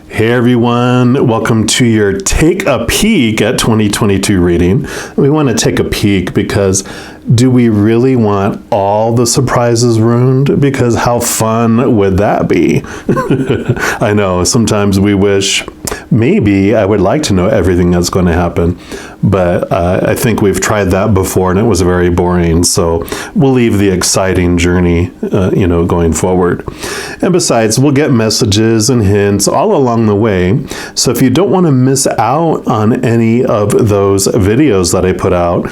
Hey everyone, welcome to your Take a Peek at 2022 reading. We want to take a peek because do we really want all the surprises ruined? Because how fun would that be? I know, sometimes we wish maybe I would like to know everything that's going to happen, but I think we've tried that before and it was very boring, so we'll leave the exciting journey, going forward. And besides, we'll get messages and hints all along the way, so if you don't want to miss out on any of those videos that I put out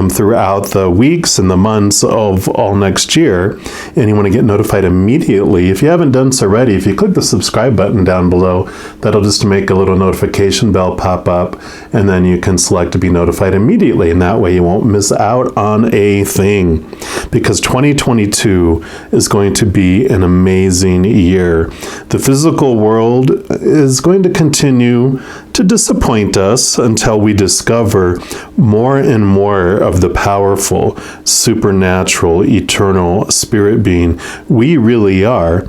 throughout the weeks and the months of all next year, and you want to get notified immediately, if you haven't done so already, if you click the subscribe button down below, that'll just make a little notification bell pop up, and then you can select to be notified immediately, and that way you won't miss out on a thing, because 2022 is going to be an amazing year. The physical world is going to continue to disappoint us until we discover more and more of the powerful, supernatural, eternal spirit being we really are.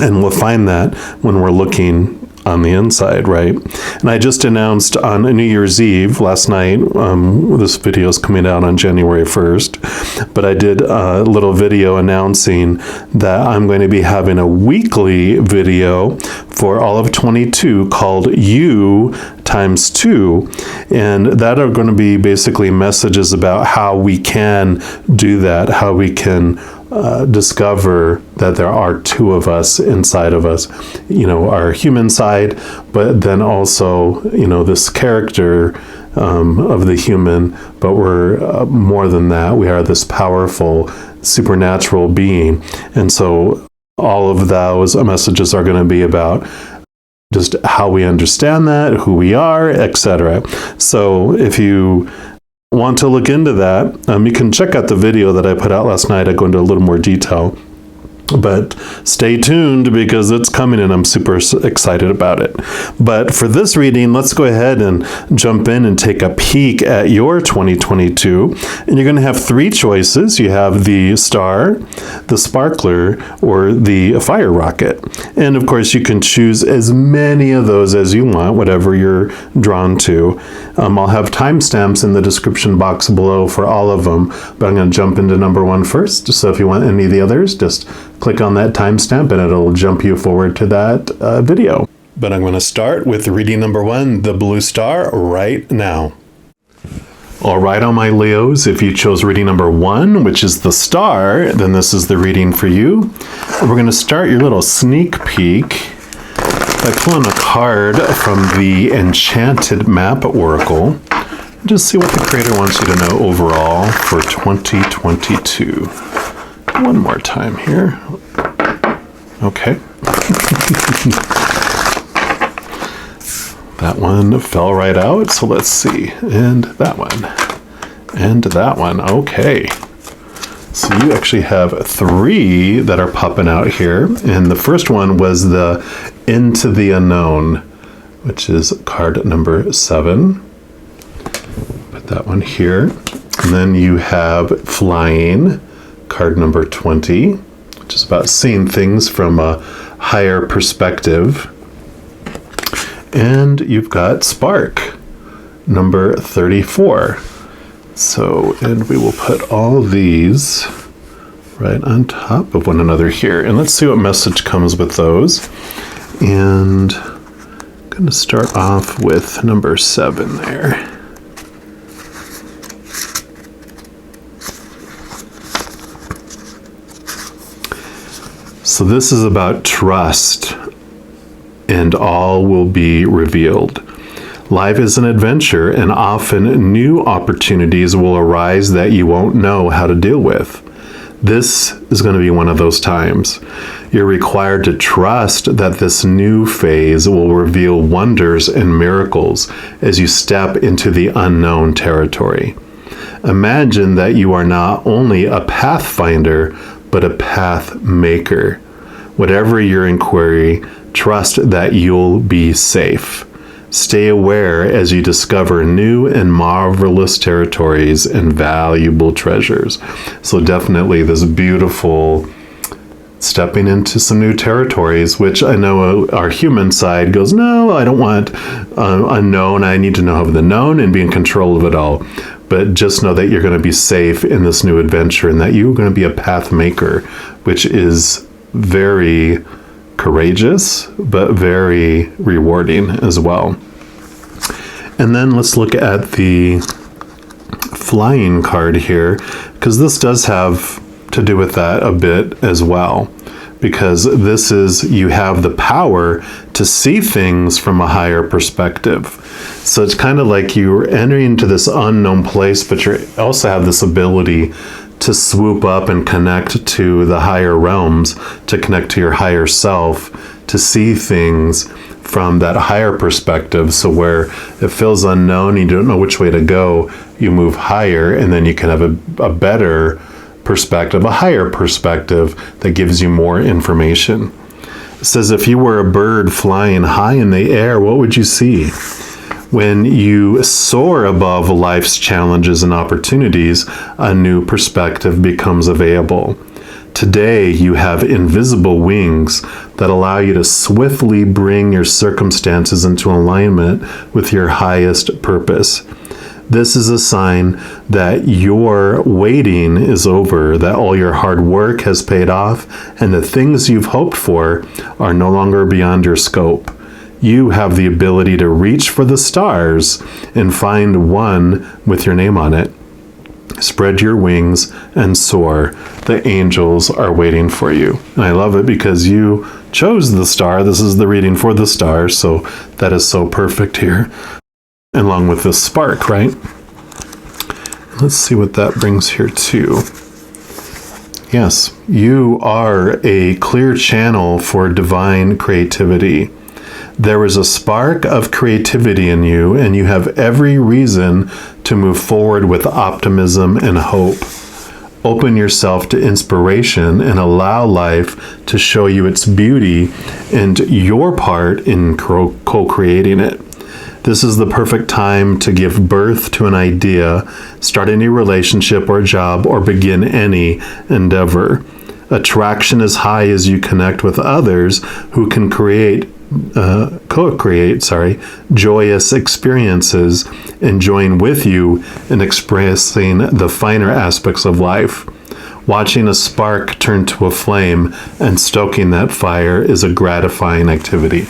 And we'll find that when we're looking on the inside, right? And I just announced on New Year's Eve last night, this video is coming out on January 1st, but I did a little video announcing that I'm going to be having a weekly video for all of 22 called You times 2, and that are going to be basically messages about how we can do that, how we can discover that there are two of us inside of us, our human side, but then also, this character of the human, but we're more than that. We are this powerful supernatural being. And so all of those messages are going to be about just how we understand that, who we are, etc. So if you want to look into that, you can check out the video that I put out last night. I go into a little more detail, but stay tuned because it's coming and I'm super excited about it. But for this reading, let's go ahead and jump in and take a peek at your 2022. And you're going to have three choices. You have the star, the sparkler, or the fire rocket. And of course, you can choose as many of those as you want, whatever you're drawn to. I'll have timestamps in the description box below for all of them, but I'm going to jump into number 1 first. So if you want any of the others, just click on that timestamp and it'll jump you forward to that video. But I'm going to start with reading number 1, the blue star, right now. All right, all my Leos, if you chose reading number 1, which is the star, then this is the reading for you. We're going to start your little sneak peek by pulling a card from the Enchanted Map Oracle. Just see what the creator wants you to know overall for 2022. One more time here. Okay. That one fell right out, so let's see. And that one. And that one. Okay. So you actually have 3 that are popping out here. And the first one was the Into the Unknown, which is card number 7. Put that one here. And then you have Flying, card number 20, which is about seeing things from a higher perspective. And you've got Spark, number 34. So, and we will put all these right on top of one another here. And let's see what message comes with those. And I'm going to start off with number 7 there. So this is about trust, and all will be revealed. Life is an adventure, and often new opportunities will arise that you won't know how to deal with. This is going to be one of those times. You're required to trust that this new phase will reveal wonders and miracles as you step into the unknown territory. Imagine that you are not only a pathfinder, but a path maker. Whatever your inquiry, trust that you'll be safe. Stay aware as you discover new and marvelous territories and valuable treasures. So definitely this beautiful stepping into some new territories, which I know our human side goes, no, I don't want unknown. I need to know of the known and be in control of it all. But just know that you're going to be safe in this new adventure and that you're going to be a path maker, which is very courageous, but very rewarding as well. And then let's look at the flying card here, because this does have to do with that a bit as well, because this is, you have the power to see things from a higher perspective. So it's kind of like you're entering into this unknown place, but you also have this ability to swoop up and connect to the higher realms, to connect to your higher self, to see things from that higher perspective. So where it feels unknown, you don't know which way to go, you move higher, and then you can have a better perspective, a higher perspective that gives you more information. It says, if you were a bird flying high in the air, what would you see? When you soar above life's challenges and opportunities, a new perspective becomes available. Today, you have invisible wings that allow you to swiftly bring your circumstances into alignment with your highest purpose. This is a sign that your waiting is over, that all your hard work has paid off, and the things you've hoped for are no longer beyond your scope. You have the ability to reach for the stars and find one with your name on it. Spread your wings and soar. The angels are waiting for you. And I love it because you chose the star. This is the reading for the stars, so that is so perfect here. Along with this spark, right? Let's see what that brings here too. Yes, you are a clear channel for divine creativity. There is a spark of creativity in you, and you have every reason to move forward with optimism and hope. Open yourself to inspiration and allow life to show you its beauty and your part in co-creating it. This is the perfect time to give birth to an idea, start a new relationship or job, or begin any endeavor. Attraction is high as you connect with others who can co-create joyous experiences and join with you in expressing the finer aspects of life. Watching a spark turn to a flame and stoking that fire is a gratifying activity.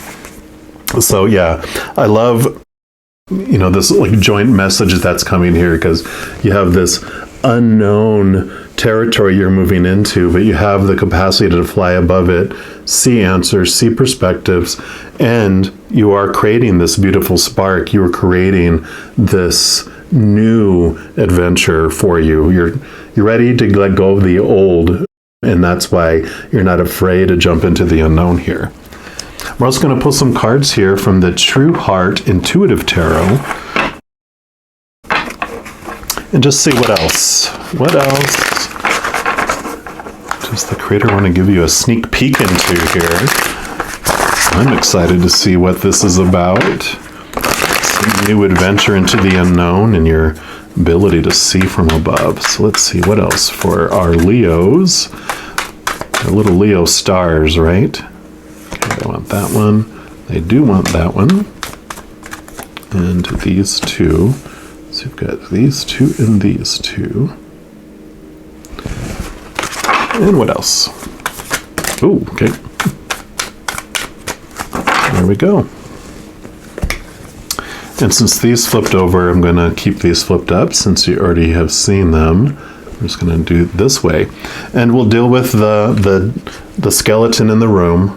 So yeah, I love, this like joint message that's coming here, because you have this unknown territory you're moving into, but you have the capacity to fly above it, see answers, see perspectives, and you are creating this beautiful spark. You are creating this new adventure for you. You're ready to let go of the old, and that's why you're not afraid to jump into the unknown here. We're also going to pull some cards here from the True Heart Intuitive Tarot. And just see what else. What else does the creator want to give you a sneak peek into here? I'm excited to see what this is about. Some new adventure into the unknown and your ability to see from above. So let's see what else for our Leos. Our little Leo stars, right? Okay, they want that one. They do want that one. And these two. So you've got these two and these two. And what else? Oh, okay. There we go. And since these flipped over, I'm going to keep these flipped up since you already have seen them. I'm just going to do it this way. And we'll deal with the skeleton in the room,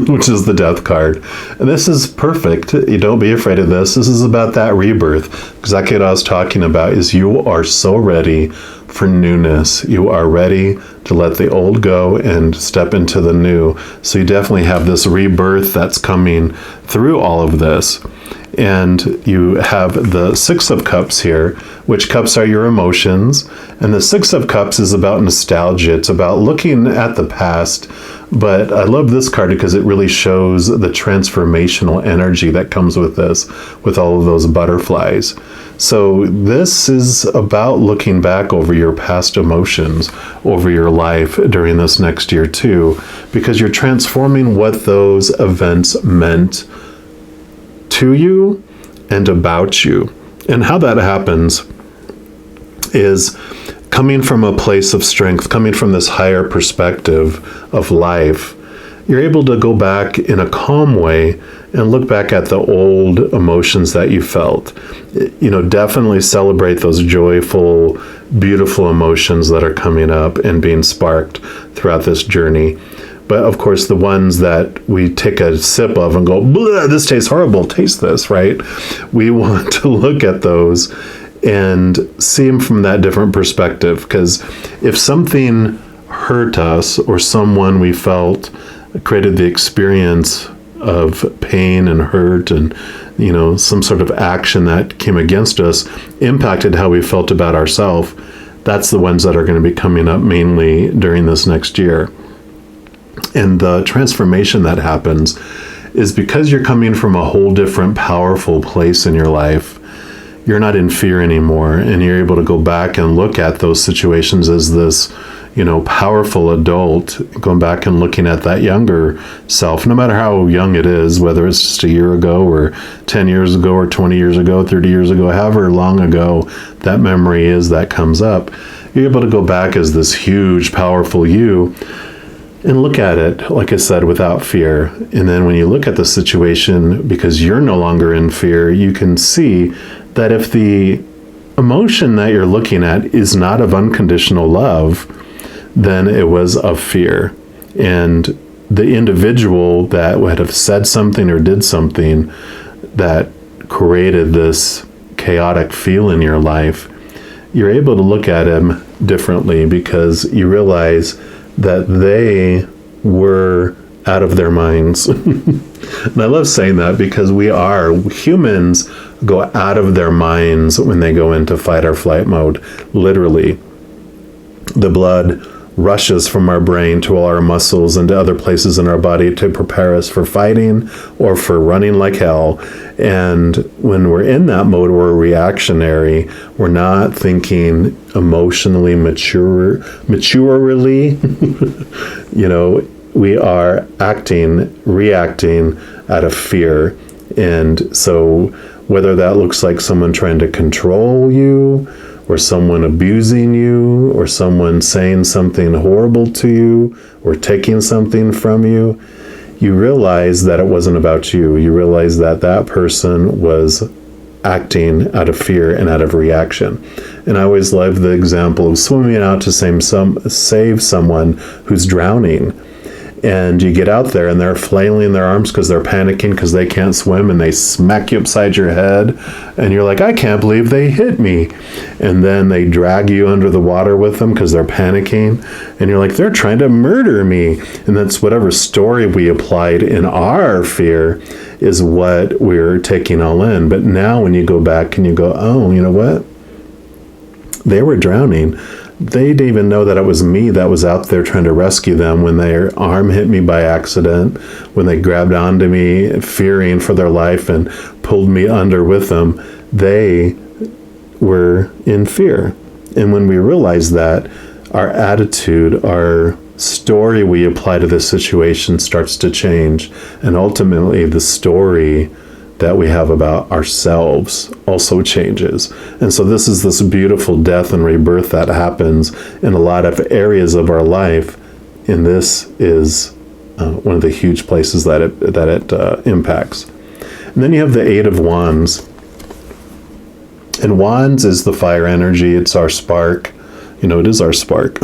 which is the death card. And this is perfect. You don't be afraid of this. This is about that rebirth. Exactly what I was talking about is you are so ready for newness. You are ready to let the old go and step into the new. So you definitely have this rebirth that's coming through all of this. And you have the Six of Cups here, which cups are your emotions. And the Six of Cups is about nostalgia. It's about looking at the past. But I love this card because it really shows the transformational energy that comes with this, with all of those butterflies. So this is about looking back over your past emotions, over your life during this next year too, because you're transforming what those events meant to you and about you. And how that happens is coming from a place of strength, coming from this higher perspective of life. You're able to go back in a calm way and look back at the old emotions that you felt. Definitely celebrate those joyful, beautiful emotions that are coming up and being sparked throughout this journey. But of course, the ones that we take a sip of and go, this tastes horrible, taste this, right? We want to look at those and see them from that different perspective. Because if something hurt us or someone we felt created the experience of pain and hurt and, some sort of action that came against us impacted how we felt about ourselves, that's the ones that are going to be coming up mainly during this next year. And the transformation that happens is because you're coming from a whole different powerful place in your life. You're not in fear anymore, and you're able to go back and look at those situations as this, powerful adult, going back and looking at that younger self, no matter how young it is, whether it's just a year ago or 10 years ago or 20 years ago, 30 years ago, however long ago that memory is that comes up. You're able to go back as this huge, powerful you and look at it, like I said, without fear. And then when you look at the situation, because you're no longer in fear, you can see that if the emotion that you're looking at is not of unconditional love, then it was of fear. And the individual that would have said something or did something that created this chaotic feel in your life, you're able to look at him differently because you realize that they were out of their minds. And I love saying that because humans go out of their minds when they go into fight or flight mode. Literally, the blood rushes from our brain to all our muscles and to other places in our body to prepare us for fighting or for running like hell. And when we're in that mode, we're reactionary. We're not thinking emotionally maturely. We are reacting out of fear. And so whether that looks like someone trying to control you, or someone abusing you, or someone saying something horrible to you, or taking something from you, you realize that it wasn't about you. You realize that that person was acting out of fear and out of reaction. And I always love the example of swimming out to save someone who's drowning. And you get out there and they're flailing their arms because they're panicking because they can't swim, and they smack you upside your head. And you're like, I can't believe they hit me. And then they drag you under the water with them because they're panicking. And you're like, they're trying to murder me. And that's whatever story we applied in our fear is what we're taking all in. But now when you go back and you go, oh, you know what? They were drowning. They didn't even know that it was me that was out there trying to rescue them when their arm hit me by accident, when they grabbed onto me, fearing for their life, and pulled me under with them. They were in fear. And when we realize that, our attitude, our story we apply to this situation starts to change. And ultimately, the story that we have about ourselves also changes. And so this is this beautiful death and rebirth that happens in a lot of areas of our life. And this is one of the huge places that it impacts. And then you have the Eight of Wands. And Wands is the fire energy. It's our spark. It is our spark.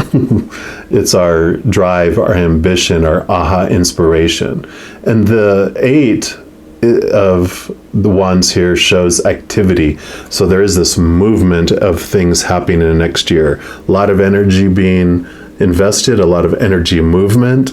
It's our drive, our ambition, our aha inspiration. And the Eight of the Wands here shows activity. So there is this movement of things happening in the next year. A lot of energy being invested, a lot of energy movement.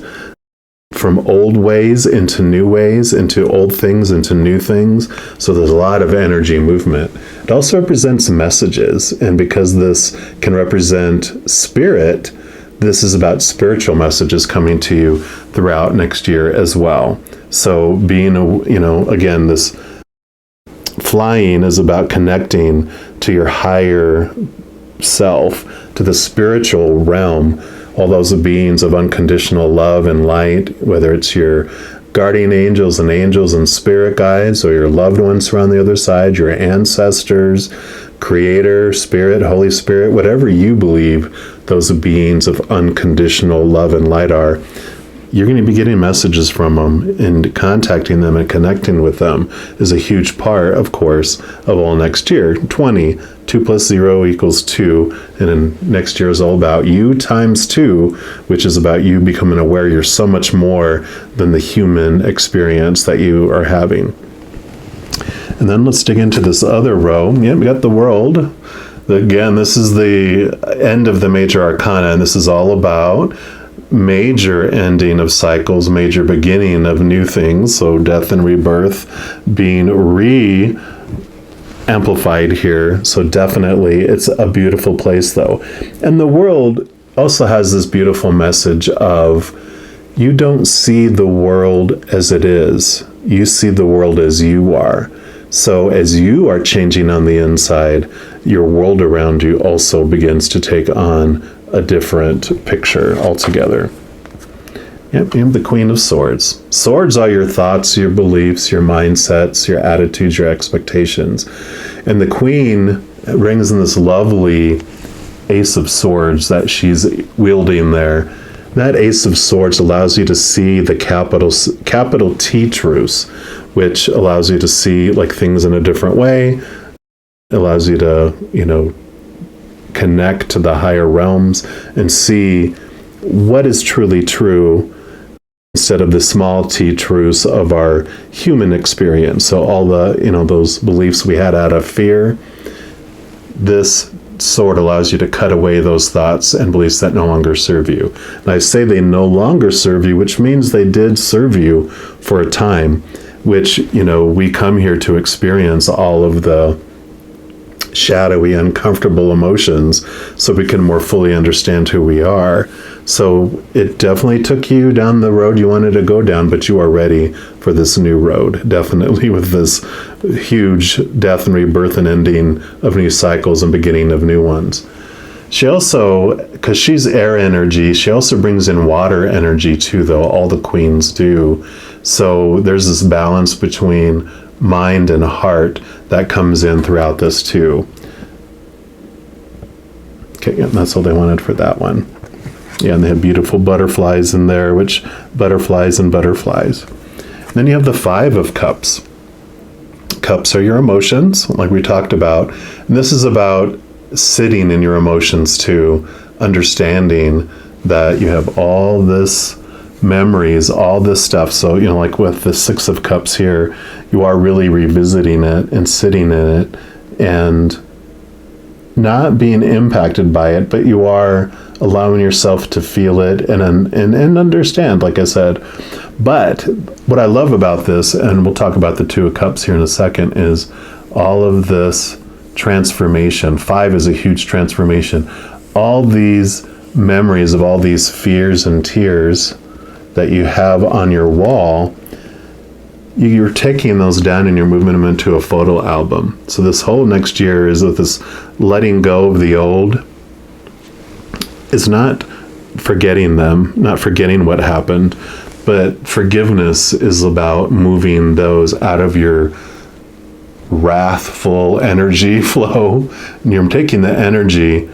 from old ways into new ways, into old things into new things. So there's a lot of energy movement. It also represents messages, and because this can represent spirit, this is about spiritual messages coming to you throughout next year as well. So being, again, this flying is about connecting to your higher self, to the spiritual realm, all those beings of unconditional love and light, whether it's your guardian angels and spirit guides, or your loved ones around the other side, your ancestors, creator, spirit, Holy Spirit, whatever you believe those beings of unconditional love and light are, you're going to be getting messages from them, and contacting them and connecting with them is a huge part, of course, of all next year. 2 + 0 = 2, and then next year is all about you times 2, which is about you becoming aware you're so much more than the human experience that you are having. And then let's dig into this other row. Yeah, we got the world. Again, this is the end of the major arcana, and this is all about major ending of cycles, major beginning of new things. So death and rebirth being amplified here. So definitely it's a beautiful place though. And the world also has this beautiful message of, you don't see the world as it is. You see the world as you are. So as you are changing on the inside, your world around you also begins to take on a different picture altogether. Yep, you have the Queen of Swords. Swords are your thoughts, your beliefs, your mindsets, your attitudes, your expectations. And the Queen brings in this lovely Ace of Swords that she's wielding there. That Ace of Swords allows you to see the capital T truths, which allows you to see like things in a different way. It allows you to, connect to the higher realms and see what is truly true, instead of the small t truths of our human experience. So all the, those beliefs we had out of fear, this sword allows you to cut away those thoughts and beliefs that no longer serve you. And I say they no longer serve you, which means they did serve you for a time, which, we come here to experience all of the shadowy, uncomfortable emotions so we can more fully understand who we are. So it definitely took you down the road you wanted to go down, but you are ready for this new road, definitely, with this huge death and rebirth and ending of new cycles and beginning of new ones. She also, because she's air energy, she also brings in water energy too, though. All the queens do. So there's this balance between mind and heart that comes in throughout this too. Okay, yeah, that's all they wanted for that one. Yeah, and they have beautiful butterflies in there, which butterflies. And then you have the 5 of Cups. Cups are your emotions, like we talked about. And this is about sitting in your emotions too, understanding that you have all this memories, all this stuff. So, like with the 6 of Cups here, you are really revisiting it and sitting in it and not being impacted by it, but you are allowing yourself to feel it and understand, like I said. But what I love about this, and we'll talk about the 2 of Cups here in a second, is all of this transformation. 5 is a huge transformation. All these memories of all these fears and tears that you have on your wall, you're taking those down and you're moving them into a photo album. So this whole next year is with this letting go of the old. It's not forgetting them, not forgetting what happened, but forgiveness is about moving those out of your wrathful energy flow. And you're taking the energy,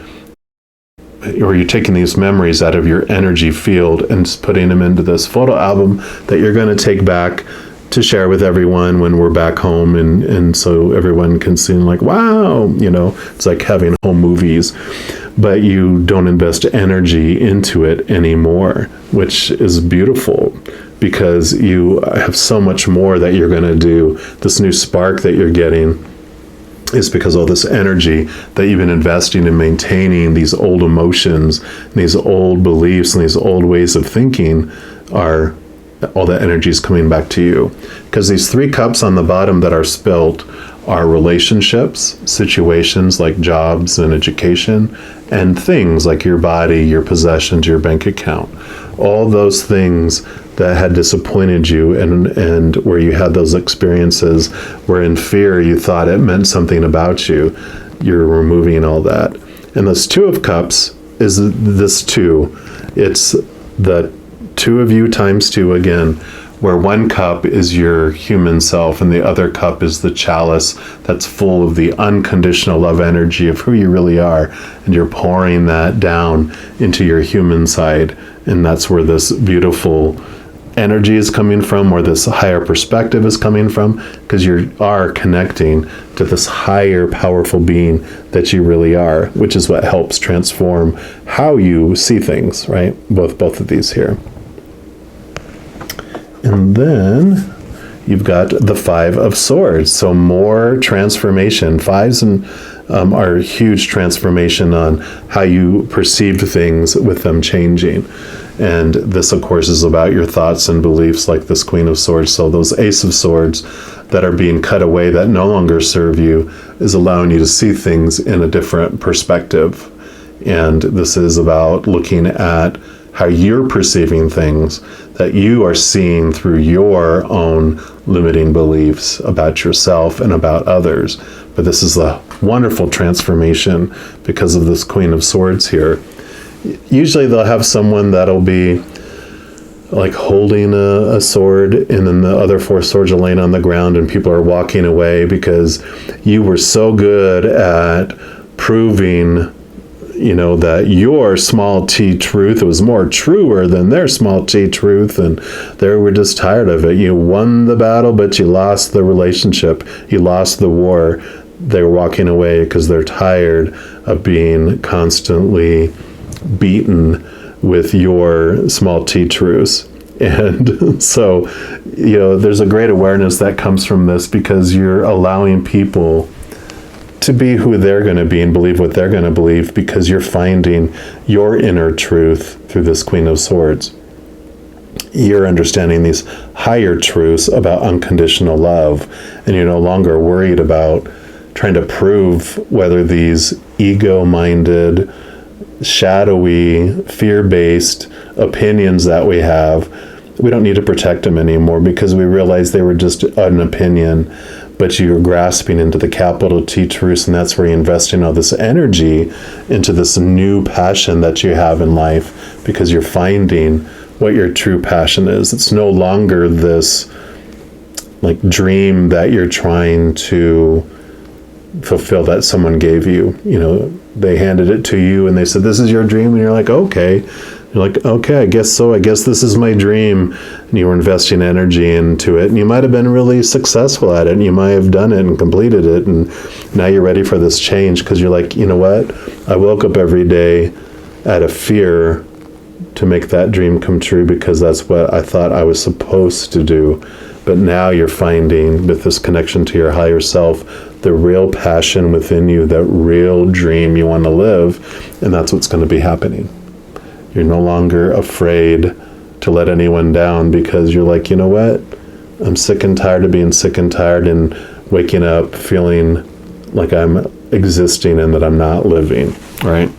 or you're taking these memories out of your energy field and putting them into this photo album that you're going to take back to share with everyone when we're back home, and so everyone can see like, wow, it's like having home movies, but you don't invest energy into it anymore, which is beautiful because you have so much more that you're going to do. This new spark that you're getting is because all this energy that you've been investing in maintaining these old emotions, these old beliefs, and these old ways of thinking are all that energy is coming back to you. Because these 3 cups on the bottom that are spilt are relationships, situations like jobs and education, and things like your body, your possessions, your bank account. All those things that had disappointed you and where you had those experiences where in fear you thought it meant something about you, you're removing all that. And this 2 of cups is this 2. It's the 2 of you times 2 again, where 1 cup is your human self and the other cup is the chalice that's full of the unconditional love energy of who you really are. And you're pouring that down into your human side. And that's where this beautiful energy is coming from, or this higher perspective is coming from, because you are connecting to this higher powerful being that you really are, which is what helps transform how you see things, right? Both of these here. And then you've got the 5 of Swords. So more transformation. 5s are a huge transformation on how you perceived things with them changing. And this, of course, is about your thoughts and beliefs, like this Queen of Swords. So those Ace of Swords that are being cut away, that no longer serve you, is allowing you to see things in a different perspective. And this is about looking at how you're perceiving things, that you are seeing through your own limiting beliefs about yourself and about others. But this is a wonderful transformation because of this Queen of Swords here. Usually they'll have someone that'll be like holding a sword, and then the other 4 swords are laying on the ground and people are walking away because you were so good at proving, that your small t truth was more truer than their small t truth, and they were just tired of it. You won the battle, but you lost the relationship. You lost the war. They're walking away because they're tired of being constantly beaten with your small t truths. And so, there's a great awareness that comes from this, because you're allowing people to be who they're going to be and believe what they're going to believe, because you're finding your inner truth through this Queen of Swords. You're understanding these higher truths about unconditional love, and you're no longer worried about trying to prove whether these ego-minded, shadowy, fear-based opinions that we have, we don't need to protect them anymore, because we realize they were just an opinion. But you're grasping into the capital T truths, and that's where you're investing all this energy into this new passion that you have in life, because you're finding what your true passion is. It's no longer this like dream that you're trying to fulfill that someone gave you. They handed it to you and they said, "This is your dream," and you're like, "Okay." You're like, "Okay, I guess so. I guess this is my dream." And you were investing energy into it, and you might have been really successful at it, and you might have done it and completed it, and now you're ready for this change, because you're like, "You know what? I woke up every day out of fear to make that dream come true, because that's what I thought I was supposed to do." But now you're finding, with this connection to your higher self, the real passion within you, that real dream you want to live, and that's what's going to be happening. You're no longer afraid to let anyone down, because you're like, "You know what? I'm sick and tired of being sick and tired and waking up feeling like I'm existing and that I'm not living," right?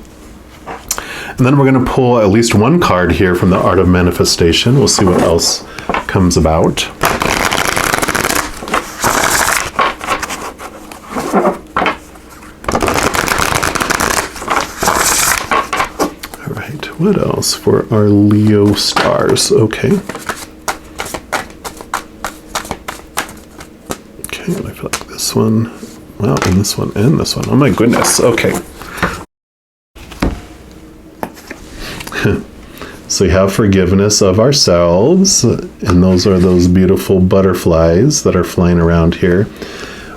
And then we're going to pull at least one card here from the Art of Manifestation. We'll see what else comes about. What else for our Leo stars? Okay. Okay, I feel like this one. Wow, and this one, and this one. Oh my goodness. Okay. So we have forgiveness of ourselves, and those are those beautiful butterflies that are flying around here.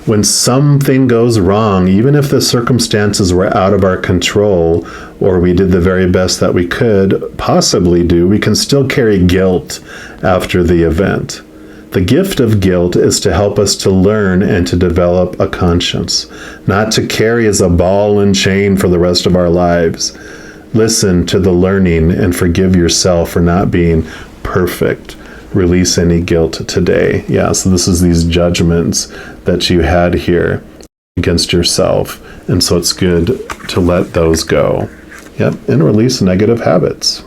When something goes wrong, even if the circumstances were out of our control, or we did the very best that we could possibly do, we can still carry guilt after the event. The gift of guilt is to help us to learn and to develop a conscience, not to carry as a ball and chain for the rest of our lives. Listen to the learning and forgive yourself for not being perfect. release any guilt today. Yeah, so this is these judgments that you had here against yourself. And so it's good to let those go. Yep, and release negative habits.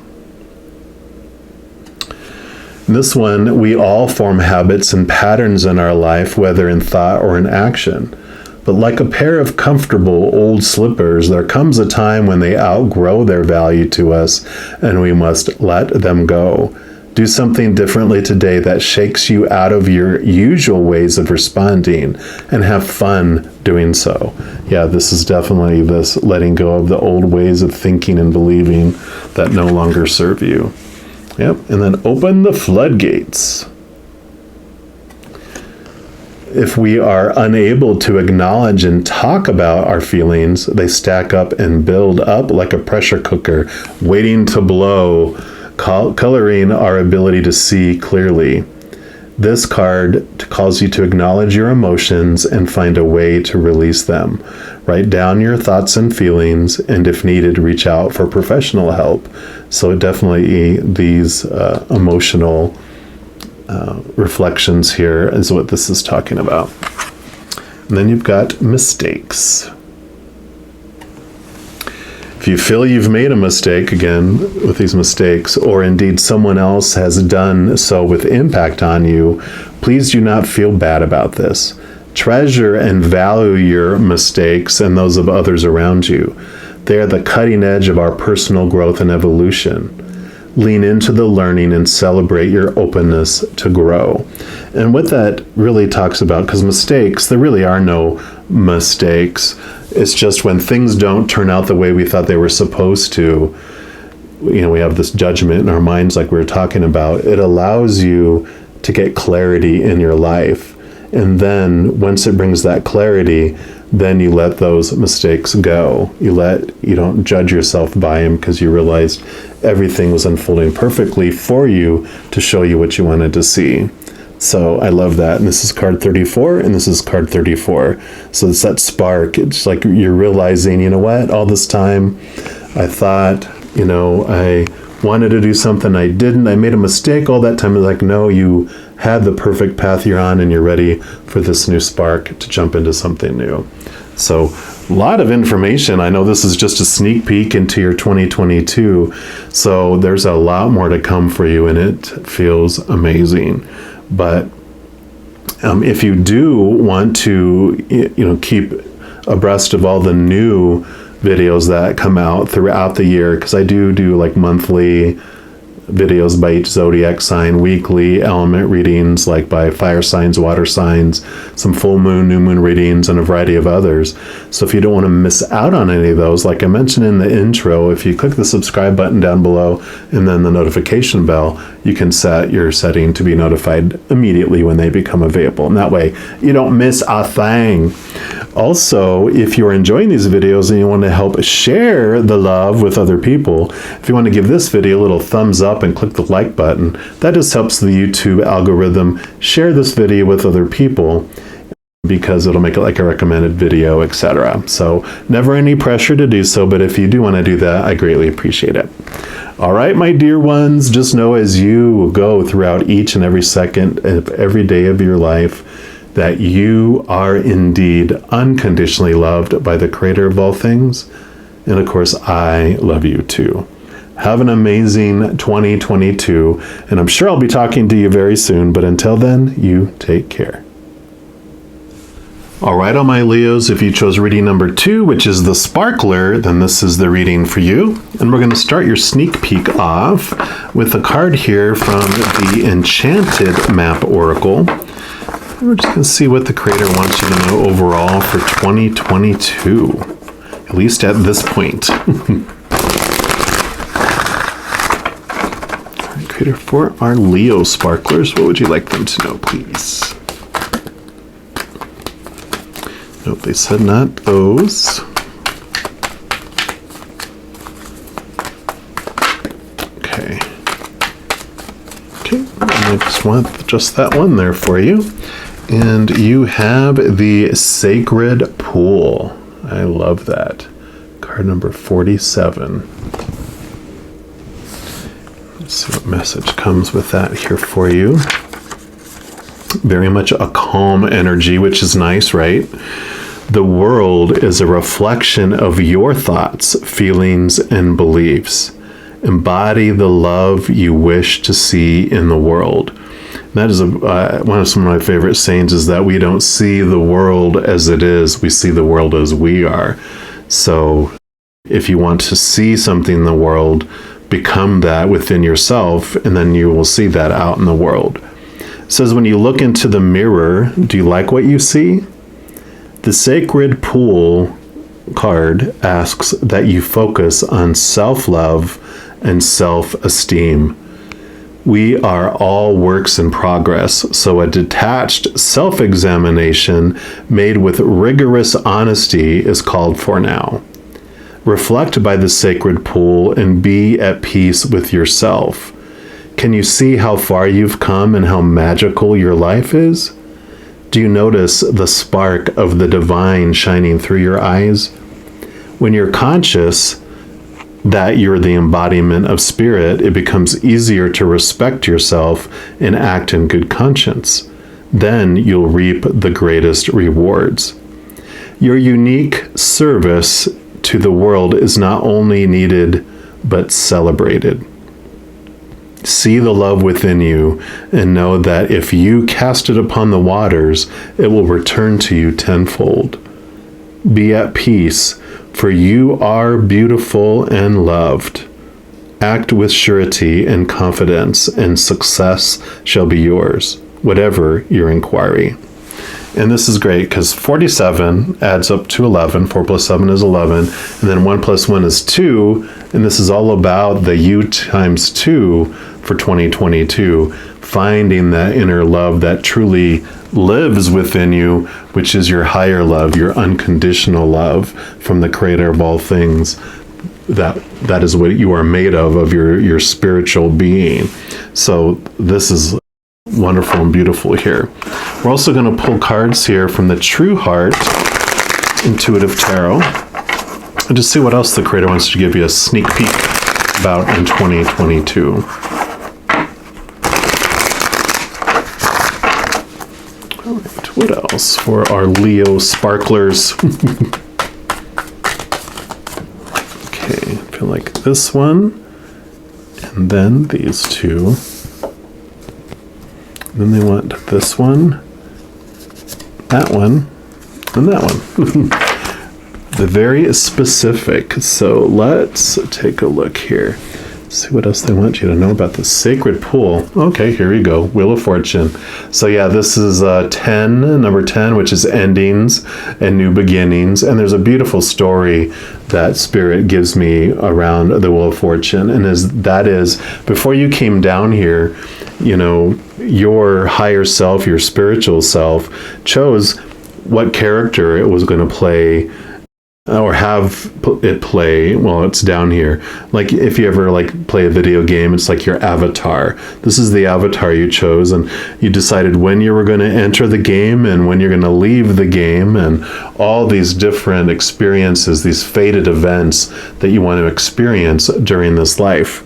This one, we all form habits and patterns in our life, whether in thought or in action. But like a pair of comfortable old slippers, there comes a time when they outgrow their value to us, and we must let them go. Do something differently today that shakes you out of your usual ways of responding, and have fun doing so. Yeah, this is definitely this letting go of the old ways of thinking and believing that no longer serve you. Yep, and then open the floodgates. If we are unable to acknowledge and talk about our feelings, they stack up and build up like a pressure cooker, waiting to blow, coloring our ability to see clearly. This card calls you to acknowledge your emotions and find a way to release them. Write down your thoughts and feelings, and if needed, reach out for professional help. So definitely these emotional reflections here is what this is talking about. And then you've got mistakes. If you feel you've made a mistake, again, with these mistakes, or indeed someone else has done so with impact on you, please do not feel bad about this. Treasure and value your mistakes and those of others around you. They are the cutting edge of our personal growth and evolution. Lean into the learning and celebrate your openness to grow. And what that really talks about, because mistakes, there really are no mistakes. It's just when things don't turn out the way we thought they were supposed to, we have this judgment in our minds like we were talking about. It allows you to get clarity in your life. And then once it brings that clarity, then you let those mistakes go. You don't judge yourself by them because you realized everything was unfolding perfectly for you to show you what you wanted to see. So I love that. And this is card 34 and this is card 34. So it's that spark. It's like you're realizing, you know what, all this time I thought, I wanted to do something, I didn't. I made a mistake all that time. It's like, no, you had the perfect path you're on and you're ready for this new spark to jump into something new. So a lot of information. I know this is just a sneak peek into your 2022. So there's a lot more to come for you and it feels amazing. But if you do want to, keep abreast of all the new videos that come out throughout the year, because I do like monthly videos by each zodiac sign, weekly element readings like by fire signs, water signs, some full moon, new moon readings, and a variety of others. So if you don't want to miss out on any of those, like I mentioned in the intro, if you click the subscribe button down below and then the notification bell, you can set your setting to be notified immediately when they become available. And that way you don't miss a thing. Also, if you're enjoying these videos and you want to help share the love with other people, if you want to give this video a little thumbs up and click the like button, that just helps the YouTube algorithm share this video with other people because it'll make it like a recommended video, etc. So never any pressure to do so, but if you do want to do that, I greatly appreciate it. All right, my dear ones, just know as you go throughout each and every second of every day of your life that you are indeed unconditionally loved by the Creator of all things. And of course, I love you too. Have an amazing 2022, and I'm sure I'll be talking to you very soon, but until then, you take care. All right, all my Leos, if you chose reading number 2, which is the Sparkler, then this is the reading for you. And we're going to start your sneak peek off with a card here from the Enchanted Map Oracle. We're just going to see what the Creator wants you to know overall for 2022, at least at this point. Creator, for our Leo sparklers, what would you like them to know, please? Nope, they said not those. Okay. I just want just that one there for you. And you have the Sacred Pool. I love that. Card number 47. Let's see what message comes with that here for you. Very much a calm energy, which is nice, right? The world is a reflection of your thoughts, feelings, and beliefs. Embody the love you wish to see in the world. That is one of some of my favorite sayings, is that we don't see the world as it is, we see the world as we are. So if you want to see something in the world, become that within yourself, and then you will see that out in the world. It says, when you look into the mirror, do you like what you see? The Sacred Pool card asks that you focus on self-love and self-esteem. We are all works in progress, so a detached self-examination made with rigorous honesty is called for now. Reflect by the sacred pool and be at peace with yourself. Can you see how far you've come and how magical your life is? Do you notice the spark of the divine shining through your eyes? When you're conscious that you're the embodiment of spirit, it becomes easier to respect yourself and act in good conscience. Then you'll reap the greatest rewards. Your unique service to the world is not only needed, but celebrated. See the love within you and know that if you cast it upon the waters, it will return to you tenfold. Be at peace, for you are beautiful and loved. Act with surety and confidence, and success shall be yours, whatever your inquiry. And this is great because 47 adds up to 11. 4 plus 7 is 11. And then 1 plus 1 is 2. And this is all about the U times 2 for 2022. Finding that inner love that truly lives within you, which is your higher love, your unconditional love from the creator of all things. That is what you are made of your spiritual being. So this is wonderful and beautiful here. We're also going to pull cards here from the True Heart Intuitive Tarot and just see what else the creator wants to give you a sneak peek about in 2022. All right, what else for our Leo sparklers? Okay, I feel like this one, and then these two. Then they want this one, that one, and that one. They're very specific. So let's take a look here. See what else they want you to know about the sacred pool. Okay, here we go. Wheel of Fortune. So yeah, this is 10, number 10, which is endings and new beginnings. And there's a beautiful story that Spirit gives me around the Wheel of Fortune. And that is, before you came down here, you know, your higher self, your spiritual self, chose what character it was going to play or have it play. Well, it's down here. Like if you ever like play a video game, it's like your avatar. This is the avatar you chose, and you decided when you were going to enter the game and when you're going to leave the game, and all these different experiences, these fated events that you want to experience during this life.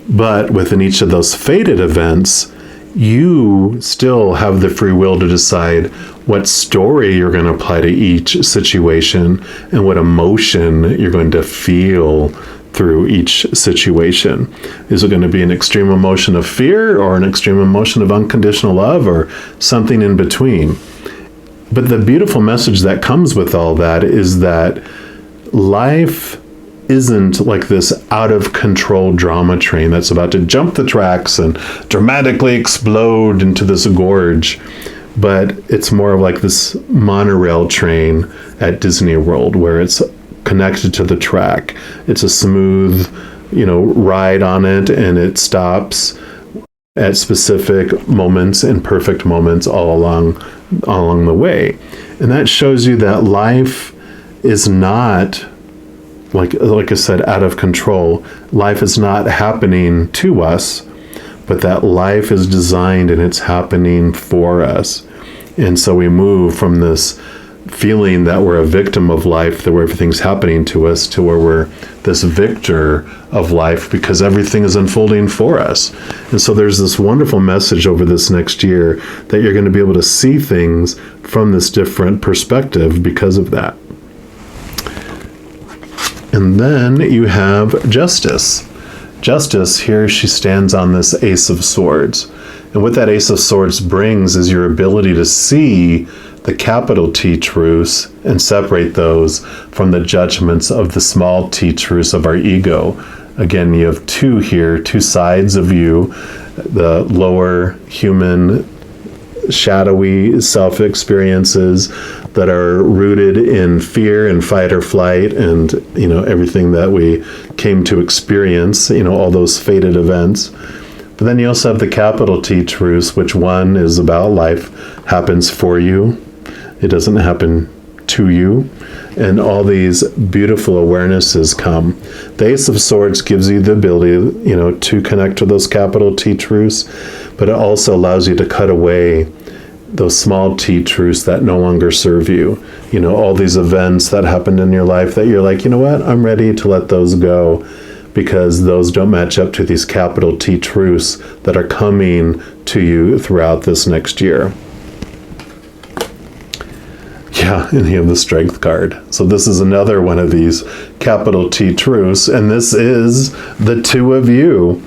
But within each of those fated events, you still have the free will to decide what story you're going to apply to each situation and what emotion you're going to feel through each situation. Is it going to be an extreme emotion of fear or an extreme emotion of unconditional love or something in between? But the beautiful message that comes with all that is that life isn't like this out of control drama train that's about to jump the tracks and dramatically explode into this gorge, but it's more of like this monorail train at Disney World where it's connected to the track. It's a smooth, ride on it, and it stops at specific moments and perfect moments all along the way. And that shows you that life is not like I said, out of control. Life is not happening to us, but that life is designed and it's happening for us. And so we move from this feeling that we're a victim of life, that where everything's happening to us, to where we're this victor of life because everything is unfolding for us. And so there's this wonderful message over this next year that you're going to be able to see things from this different perspective because of that. And then you have Justice. Justice, here she stands on this Ace of Swords. And what that Ace of Swords brings is your ability to see the capital T truths and separate those from the judgments of the small t truths of our ego. Again, you have two here, two sides of you, the lower human shadowy self-experiences that are rooted in fear and fight or flight and, everything that we came to experience, all those fated events. But then you also have the capital T truths, which one is about life happens for you. It doesn't happen to you. And all these beautiful awarenesses come. The Ace of Swords gives you the ability, to connect to those capital T truths, but it also allows you to cut away those small t truths that no longer serve you. All these events that happened in your life that you're like, I'm ready to let those go because those don't match up to these capital T truths that are coming to you throughout this next year. Yeah, and you have the Strength card. So this is another one of these capital T truths, and this is the two of you.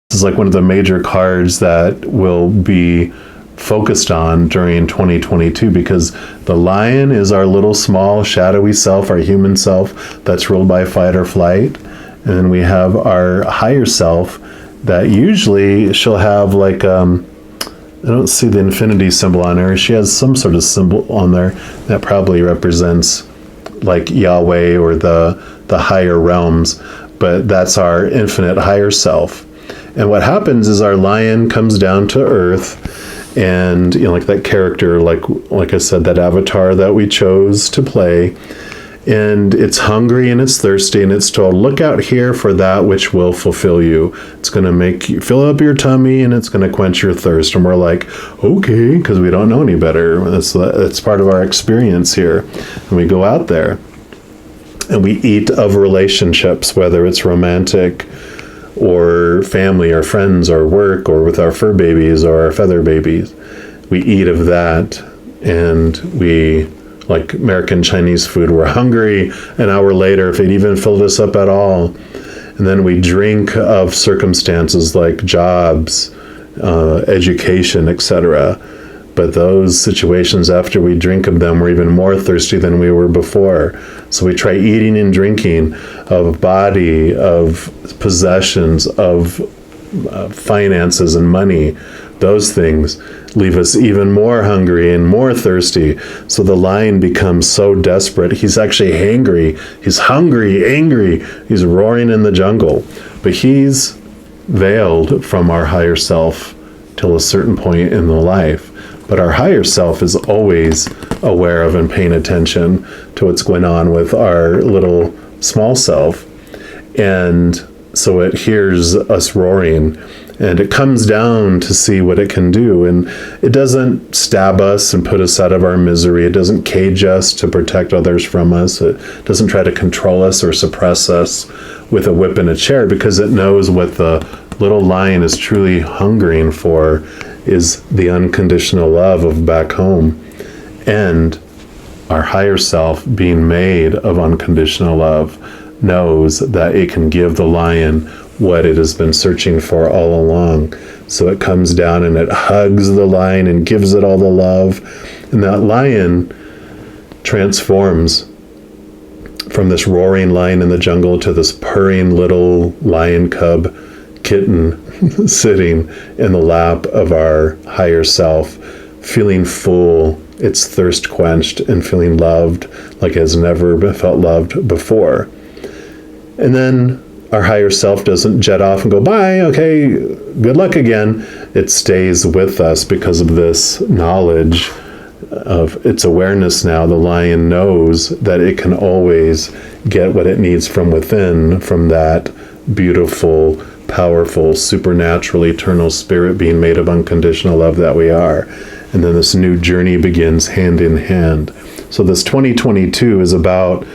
This is like one of the major cards that will be focused on during 2022 because the Lion is our little small shadowy self, our human self that's ruled by fight or flight. And then we have our higher self that usually she'll have like, I don't see the infinity symbol on her. She has some sort of symbol on there that probably represents like Yahweh or the higher realms, but that's our infinite higher self. And what happens is our Lion comes down to earth and, like that character, like I said, that avatar that we chose to play, and it's hungry and it's thirsty and it's told, look out here for that which will fulfill you. It's going to make you fill up your tummy and it's going to quench your thirst. And we're like, okay, because we don't know any better. That's part of our experience here. And we go out there and we eat of relationships, whether it's romantic or family or friends or work or with our fur babies or our feather babies. We eat of that, and we, like American Chinese food, we're hungry an hour later if it even filled us up at all. And then we drink of circumstances like jobs, education, etc. But those situations, after we drink of them, we're even more thirsty than we were before. So we try eating and drinking of body, of possessions, of finances and money. Those things leave us even more hungry and more thirsty. So the Lion becomes so desperate. He's actually hangry. He's hungry, angry. He's roaring in the jungle. But he's veiled from our higher self till a certain point in the life. But our higher self is always aware of and paying attention to what's going on with our little small self. And so it hears us roaring and it comes down to see what it can do. And it doesn't stab us and put us out of our misery. It doesn't cage us to protect others from us. It doesn't try to control us or suppress us with a whip and a chair, because it knows what the little Lion is truly hungering for is the unconditional love of back home. And our higher self, being made of unconditional love, knows that it can give the Lion what it has been searching for all along. So it comes down and it hugs the Lion and gives it all the love. And that Lion transforms from this roaring lion in the jungle to this purring little lion cub kitten sitting in the lap of our higher self, feeling full, its thirst quenched, and feeling loved like it has never felt loved before. And then our higher self doesn't jet off and go, bye, okay, good luck again. It stays with us because of this knowledge of its awareness now. The Lion knows that it can always get what it needs from within, from that beautiful, powerful, supernatural, eternal spirit being made of unconditional love that we are. and then this new journey begins hand in hand. So this 2022 is about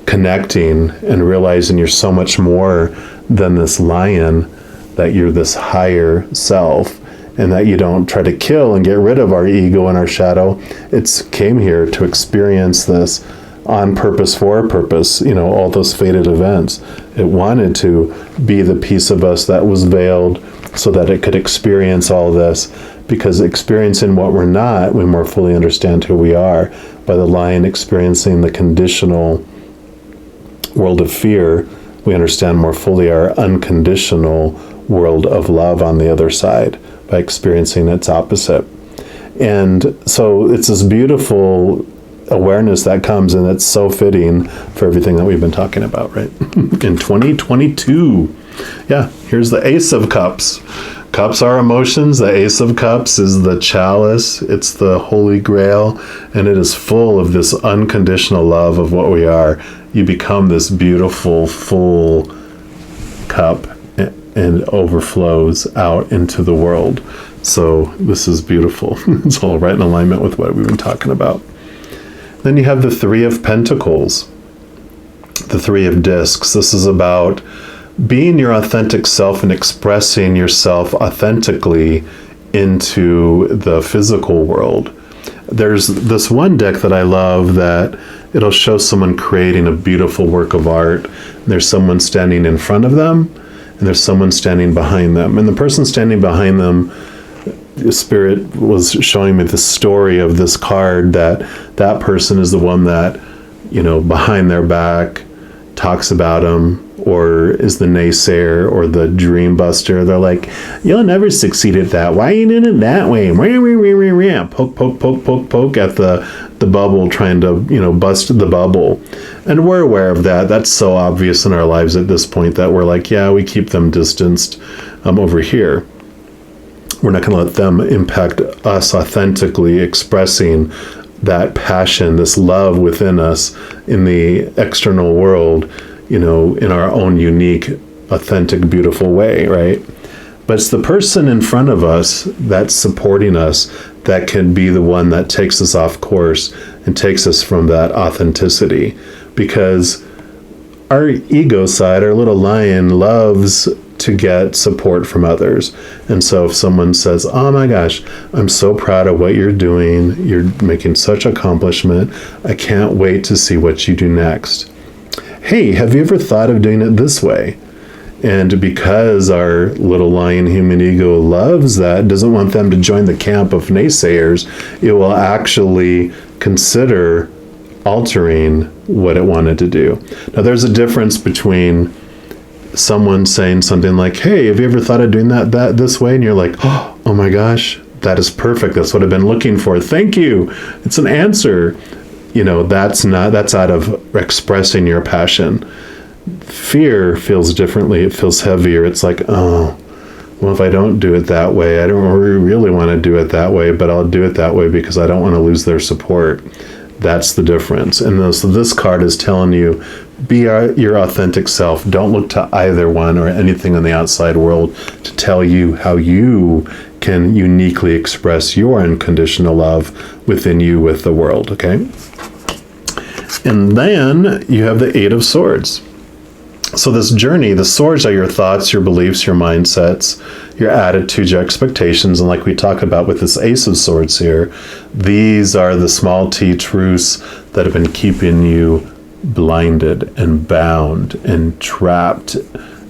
connecting and realizing you're so much more than this lion, that you're this higher self, and that you don't try to kill and get rid of our ego and our shadow. It's came here to experience this on purpose, for a purpose, all those fated events. It wanted to be the piece of us that was veiled so that it could experience all this, because experiencing what we're not, we more fully understand who we are. By the lion experiencing the conditional world of fear, we understand more fully our unconditional world of love on the other side, by experiencing its opposite. And so it's this beautiful awareness that comes, and it's so fitting for everything that we've been talking about, right? In 2022. Yeah, here's the Ace of Cups. Cups are emotions. The Ace of Cups is the chalice. It's the Holy Grail, and it is full of this unconditional love of what we are. You become this beautiful, full cup, and overflows out into the world. So this is beautiful. It's all right in alignment with what we've been talking about. Then you have the Three of Pentacles, the Three of Discs. This is about being your authentic self and expressing yourself authentically into the physical world. There's this one deck that I love that it'll show someone creating a beautiful work of art. There's someone standing in front of them, and there's someone standing behind them. And the person standing behind them, the Spirit was showing me the story of this card, that person is the one that, behind their back talks about them, or is the naysayer or the dream buster. They're like, you'll never succeed at that. Why are you doing it that way? Poke, poke, poke, poke, poke at the bubble, trying to, bust the bubble. And we're aware of that. That's so obvious in our lives at this point that we're like, yeah, we keep them distanced over here. We're not going to let them impact us authentically expressing that passion, this love within us in the external world, in our own unique, authentic, beautiful way, right? But it's the person in front of us that's supporting us that can be the one that takes us off course and takes us from that authenticity. Because our ego side, our little lion, loves to get support from others. And so if someone says, oh my gosh, I'm so proud of what you're doing, you're making such accomplishment, I can't wait to see what you do next. Hey, have you ever thought of doing it this way? And because our little lion human ego loves that, doesn't want them to join the camp of naysayers, it will actually consider altering what it wanted to do. Now, there's a difference between someone saying something like, hey, have you ever thought of doing that this way? And you're like, oh my gosh, that is perfect. That's what I've been looking for. Thank you. It's an answer. That's out of expressing your passion. Fear feels differently. It feels heavier. It's like, oh, well, if I don't do it that way, I don't really want to do it that way, but I'll do it that way because I don't want to lose their support. That's the difference. And so this card is telling you, be your authentic self. Don't look to either one or anything in the outside world to tell you how you can uniquely express your unconditional love within you with the world, okay? And then you have the Eight of Swords. So this journey, the swords are your thoughts, your beliefs, your mindsets, your attitudes, your expectations. And like we talk about with this Ace of Swords here, these are the small t truths that have been keeping you blinded and bound and trapped,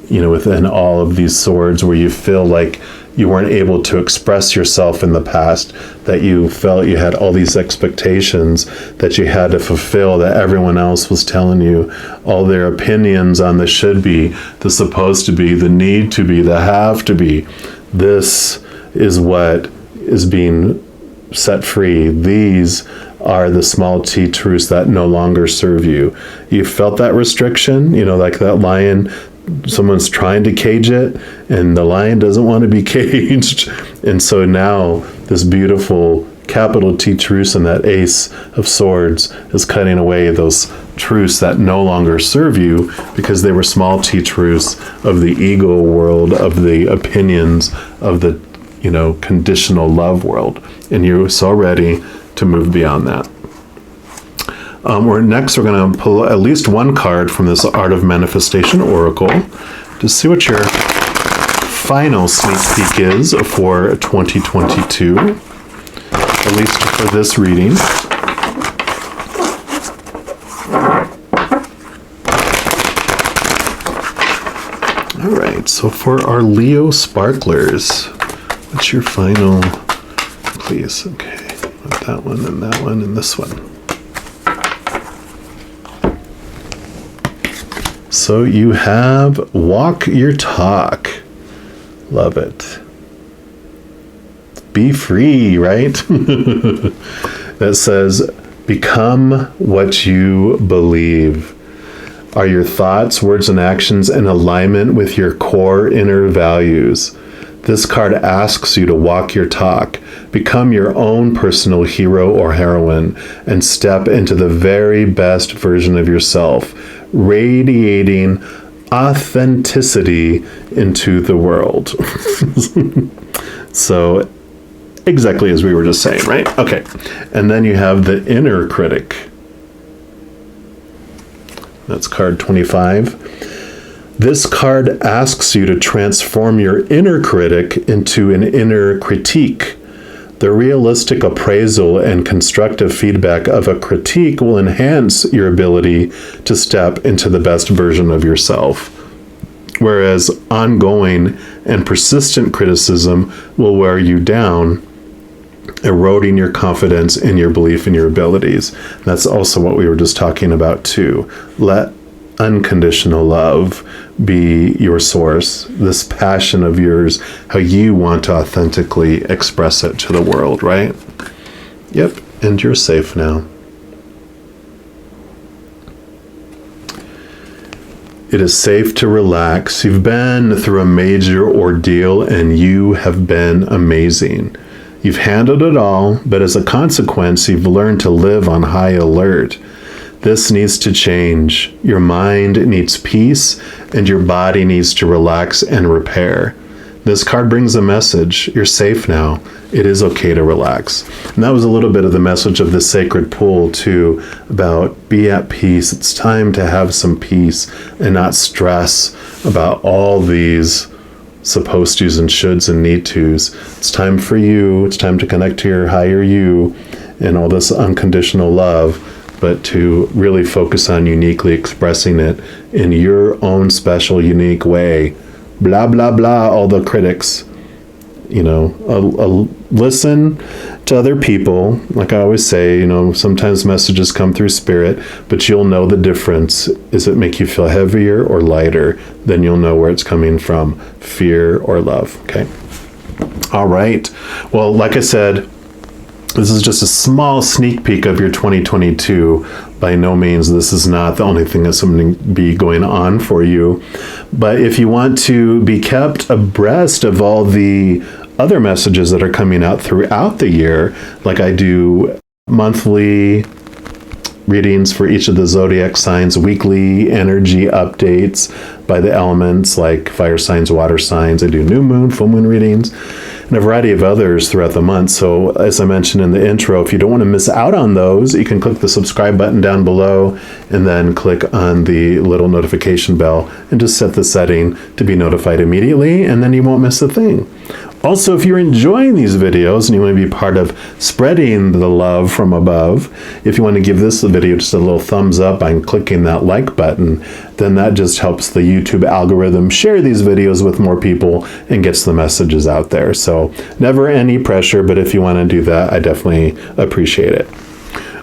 within all of these swords, where you feel like you weren't able to express yourself in the past, that you felt you had all these expectations that you had to fulfill, that everyone else was telling you, all their opinions on the should be, the supposed to be, the need to be, the have to be. This is what is being set free. These are the small t truths that no longer serve you. You felt that restriction, like that lion, someone's trying to cage it and the lion doesn't want to be caged. And so now this beautiful capital T truths and that Ace of Swords is cutting away those truths that no longer serve you, because they were small t truths of the ego world, of the opinions, of the conditional love world. And you're so ready to move beyond that. Next, we're going to pull at least one card from this Art of Manifestation Oracle to see what your final sneak peek is for 2022, at least for this reading. All right, so for our Leo sparklers, what's your final, please? Okay, that one and this one. So you have walk your talk. Love it. Be free, right? That says, become what you believe. Are your thoughts, words, and actions in alignment with your core inner values? This card asks you to walk your talk, become your own personal hero or heroine, and step into the very best version of yourself, radiating authenticity into the world. So, exactly as we were just saying, right? Okay. And then you have the inner critic. That's card 25. This card asks you to transform your inner critic into an inner critique. The realistic appraisal and constructive feedback of a critique will enhance your ability to step into the best version of yourself, whereas ongoing and persistent criticism will wear you down, eroding your confidence in your belief in your abilities. That's also what we were just talking about too. Let unconditional love be your source, this passion of yours, how you want to authentically express it to the world, right? Yep, and you're safe now. It is safe to relax. You've been through a major ordeal and you have been amazing. You've handled it all, but as a consequence, you've learned to live on high alert. This needs to change. Your mind needs peace, and your body needs to relax and repair. This card brings a message. You're safe now. It is okay to relax. And that was a little bit of the message of the sacred pool, too, about be at peace. It's time to have some peace and not stress about all these supposed to's and shoulds and need to's. It's time for you. It's time to connect to your higher you and all this unconditional love, but to really focus on uniquely expressing it in your own special, unique way. Blah, blah, blah, all the critics. Listen to other people. Like I always say, sometimes messages come through spirit, but you'll know the difference. Is it make you feel heavier or lighter? Then you'll know where it's coming from, fear or love, okay? All right. Well, like I said, this is just a small sneak peek of your 2022. By no means, this is not the only thing that's going to be going on for you. But if you want to be kept abreast of all the other messages that are coming out throughout the year, like I do monthly readings for each of the zodiac signs, weekly energy updates by the elements like fire signs, water signs. I do new moon, full moon readings, and a variety of others throughout the month. So as I mentioned in the intro, if you don't want to miss out on those, you can click the subscribe button down below and then click on the little notification bell and just set the setting to be notified immediately, and then you won't miss a thing. Also, if you're enjoying these videos and you want to be part of spreading the love from above, if you want to give this video just a little thumbs up by clicking that like button, then that just helps the YouTube algorithm share these videos with more people and gets the messages out there. So never any pressure, but if you want to do that, I definitely appreciate it.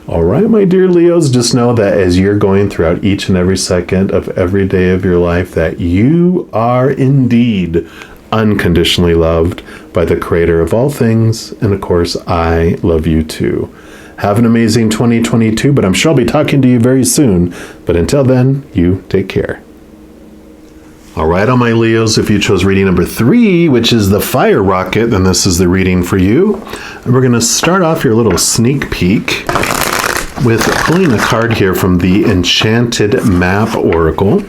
All right, my dear Leos, just know that as you're going throughout each and every second of every day of your life, that you are indeed unconditionally loved by the creator of all things. And of course, I love you too. Have an amazing 2022, but I'm sure I'll be talking to you very soon. But until then, you take care. All right, all my Leos, if you chose reading number 3, which is the fire rocket, then this is the reading for you. And we're going to start off your little sneak peek with pulling a card here from the Enchanted Map Oracle.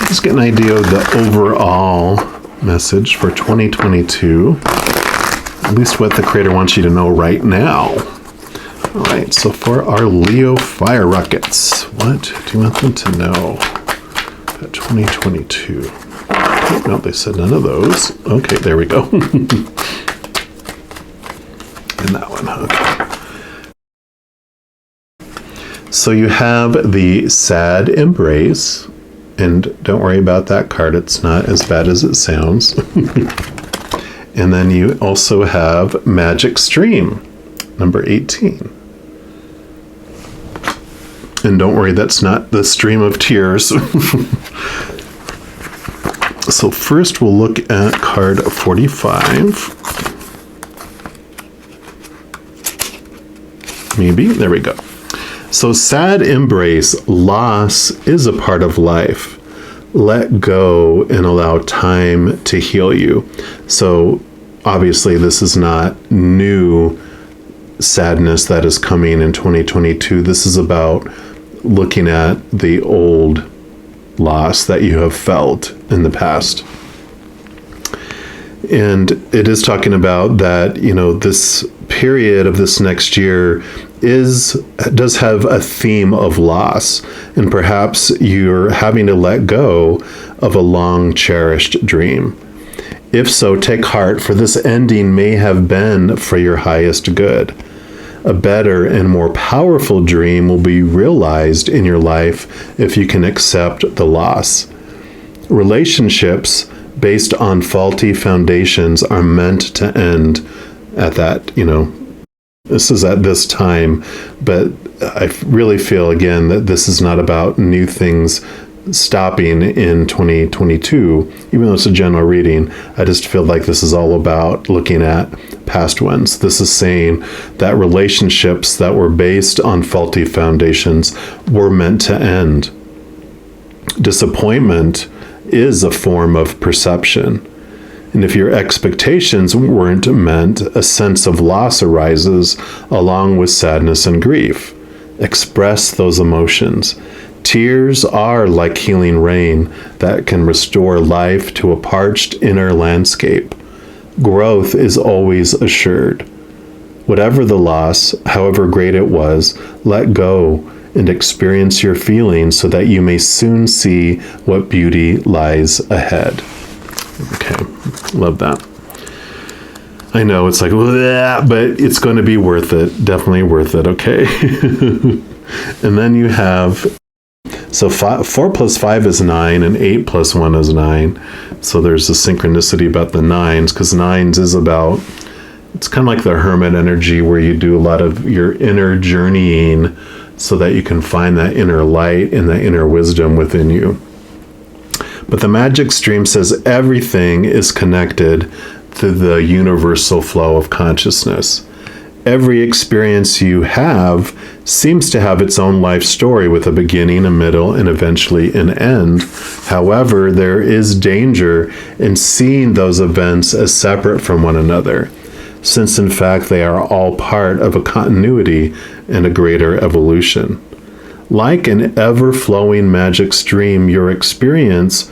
Just get an idea of the overall message for 2022. At least what the creator wants you to know right now. All right, so for our Leo fire rockets, what do you want them to know about 2022? Oh, no, they said none of those. Okay, there we go. And that one, okay. So you have the sad embrace, and don't worry about that card. It's not as bad as it sounds. And then you also have magic stream, number 18. And don't worry, that's not the stream of tears. So first we'll look at card 45. Maybe, there we go. So sad embrace, loss is a part of life. Let go and allow time to heal you. So obviously this is not new sadness that is coming in 2022. This is about looking at the old loss that you have felt in the past. And it is talking about that, this period of this next year does have a theme of loss, and perhaps you're having to let go of a long cherished dream. If so, take heart, for this ending may have been for your highest good. A better and more powerful dream will be realized in your life if you can accept the loss. Relationships based on faulty foundations are meant to end at that, this is at this time, but I really feel again that this is not about new things stopping in 2022, even though it's a general reading. I just feel like this is all about looking at past ones. This is saying that relationships that were based on faulty foundations were meant to end. Disappointment is a form of perception. And if your expectations weren't met, a sense of loss arises along with sadness and grief. Express those emotions. Tears are like healing rain that can restore life to a parched inner landscape. Growth is always assured. Whatever the loss, however great it was, let go and experience your feelings so that you may soon see what beauty lies ahead. Okay, love that. I know it's like, but it's going to be worth it. Definitely worth it, okay? And then you have, so 4 plus 5 is 9, and 8 plus 1 is 9. So there's a synchronicity about the 9s, because 9s is about, it's kind of like the hermit energy where you do a lot of your inner journeying so that you can find that inner light and that inner wisdom within you. But the magic stream says everything is connected to the universal flow of consciousness. Every experience you have seems to have its own life story with a beginning, a middle, and eventually an end. However, there is danger in seeing those events as separate from one another, since in fact they are all part of a continuity and a greater evolution. Like an ever-flowing magic stream, your experiences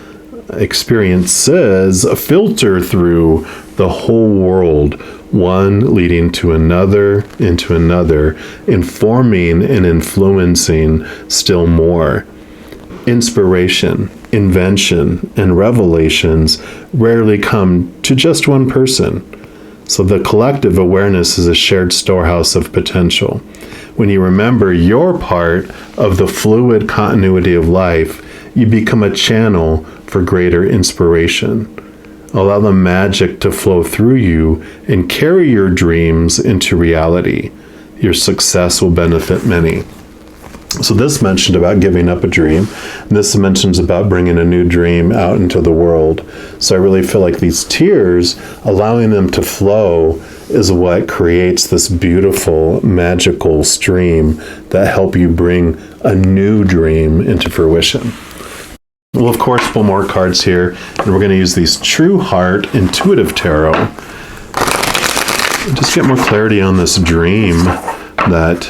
filter through the whole world, one leading to another, into another, informing and influencing still more. Inspiration, invention, and revelations rarely come to just one person. So the collective awareness is a shared storehouse of potential. When you remember your part of the fluid continuity of life, you become a channel for greater inspiration. Allow the magic to flow through you and carry your dreams into reality. Your success will benefit many. So this mentioned about giving up a dream, and this mentions about bringing a new dream out into the world. So I really feel like these tears, allowing them to flow, is what creates this beautiful, magical stream that help you bring a new dream into fruition. We'll, of course, pull more cards here, and we're going to use these True Heart Intuitive Tarot. Just get more clarity on this dream that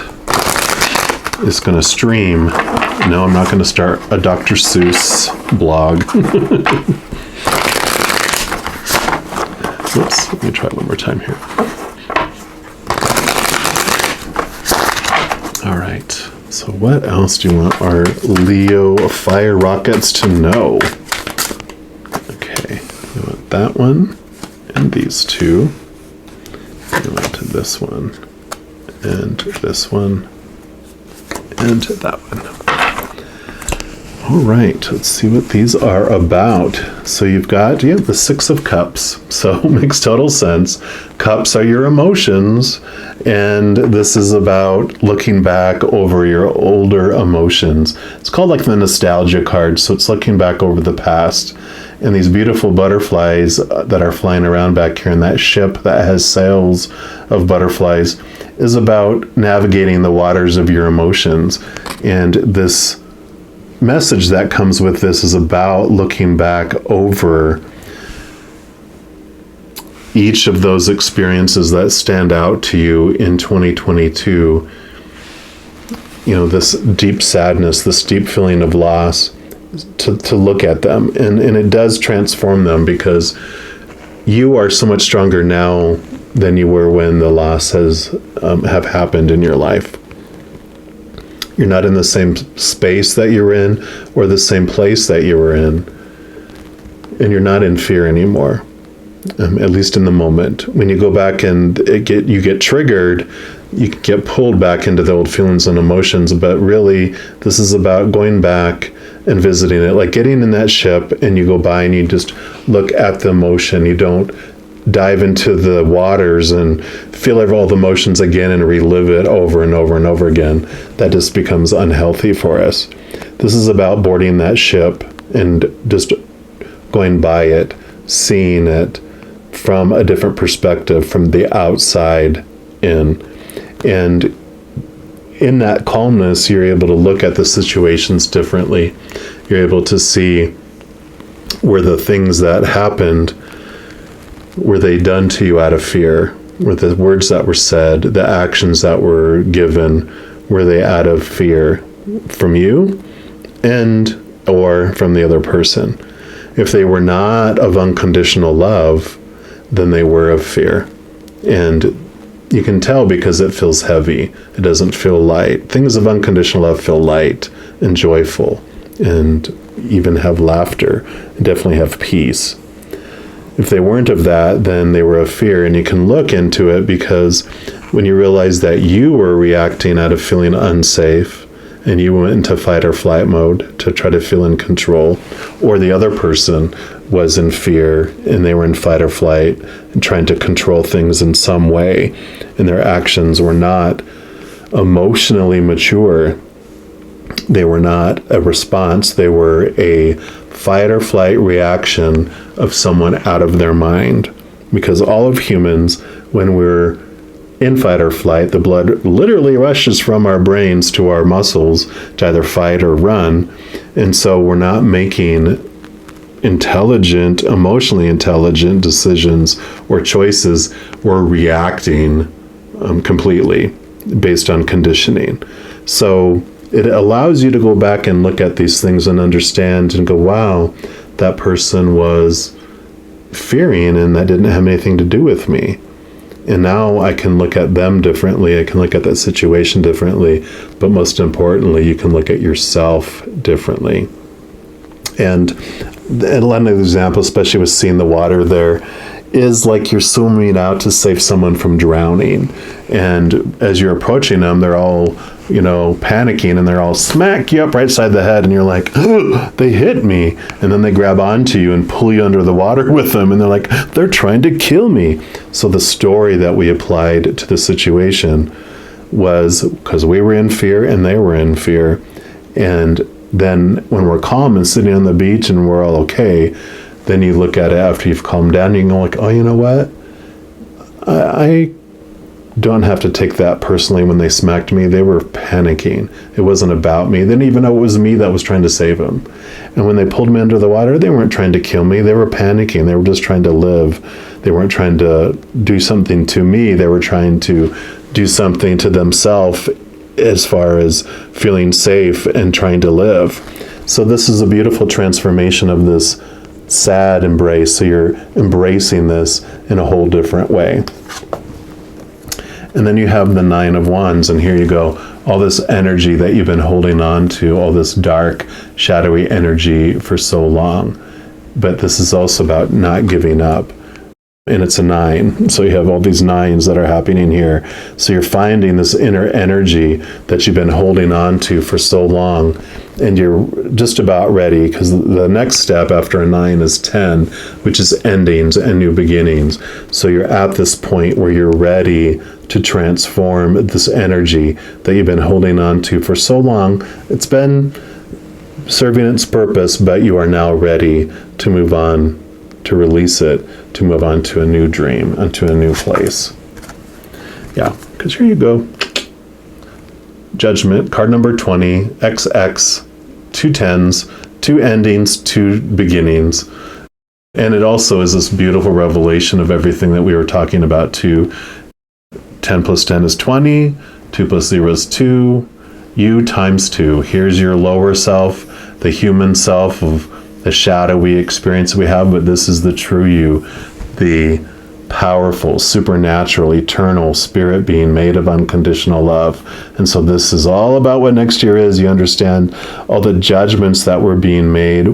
is going to stream. No, I'm not going to start a Dr. Seuss blog. Whoops, let me try one more time here. All right. So what else do you want our Leo fire rockets to know? Okay. You want that one and these two. You want this one and this one and that one. All right, let's see what these are about. So you have the Six of Cups, so it makes total sense. Cups are your emotions, and this is about looking back over your older emotions. It's called like the nostalgia card, so it's looking back over the past. And these beautiful butterflies that are flying around back here in that ship that has sails of butterflies is about navigating the waters of your emotions. And this message that comes with this is about looking back over each of those experiences that stand out to you in 2022. You know, this deep sadness, this deep feeling of loss, to look at them. And it does transform them, because you are so much stronger now than you were when the loss have happened in your life. You're not in the same space that you were in or the same place that you were in. And you're not in fear anymore, at least in the moment. When you go back and you get triggered, you get pulled back into the old feelings and emotions. But really, this is about going back and visiting it. Like getting in that ship and you go by and you just look at the emotion. You don't dive into the waters and feel all the emotions again and relive it over and over and over again. That just becomes unhealthy for us. This is about boarding that ship and just going by it, seeing it from a different perspective, from the outside in. And in that calmness, you're able to look at the situations differently. You're able to see where the things that happened, were they done to you out of fear? Were the words that were said, the actions that were given, were they out of fear from you and or from the other person? If they were not of unconditional love, then they were of fear. And you can tell because it feels heavy. It doesn't feel light. Things of unconditional love feel light and joyful and even have laughter and definitely have peace. If they weren't of that, then they were of fear. And you can look into it, because when you realize that you were reacting out of feeling unsafe and you went into fight or flight mode to try to feel in control, or the other person was in fear and they were in fight or flight and trying to control things in some way, and their actions were not emotionally mature. They were not a response. They were a fight or flight reaction of someone out of their mind. Because all of humans, when we're in fight or flight, the blood literally rushes from our brains to our muscles to either fight or run. And so we're not making intelligent, emotionally intelligent decisions or choices. We're reacting completely based on conditioning. So it allows you to go back and look at these things and understand and go, wow, that person was fearing and that didn't have anything to do with me. And now I can look at them differently. I can look at that situation differently. But most importantly, you can look at yourself differently. And a lot of examples, especially with seeing the water there, is like you're swimming out to save someone from drowning. And as you're approaching them, they're all, panicking, and they're all smack you up right side the head. And you're like, oh, they hit me. And then they grab onto you and pull you under the water with them. And they're like, they're trying to kill me. So the story that we applied to the situation was because we were in fear and they were in fear. And then when we're calm and sitting on the beach and we're all okay, then you look at it after you've calmed down, you can go like, oh, you know what? I don't have to take that personally. When they smacked me, they were panicking. It wasn't about me. They didn't even know it was me that was trying to save them. And when they pulled me under the water, they weren't trying to kill me. They were panicking. They were just trying to live. They weren't trying to do something to me. They were trying to do something to themselves as far as feeling safe and trying to live. So this is a beautiful transformation of this sad embrace. So you're embracing this in a whole different way. And then you have the Nine of Wands, and here you go, all this energy that you've been holding on to, all this dark, shadowy energy for so long. But this is also about not giving up. And it's a 9. So you have all these 9s that are happening here. So you're finding this inner energy that you've been holding on to for so long. And you're just about ready, because the next step after a 9 is 10, which is endings and new beginnings. So you're at this point where you're ready to transform this energy that you've been holding on to for so long. It's been serving its purpose, but you are now ready to move on, to release it, to move on to a new dream, onto a new place. Yeah, because here you go. Judgment, card number 20, XX, 2 10s, 2 endings, 2 beginnings. And it also is this beautiful revelation of everything that we were talking about too. 10 plus 10 is 20, 2 plus 0 is 2, you times 2. Here's your lower self, the human self of the shadowy experience we have, but this is the true you, the powerful, supernatural, eternal spirit being made of unconditional love. And so this is all about what next year is. You understand all the judgments that were being made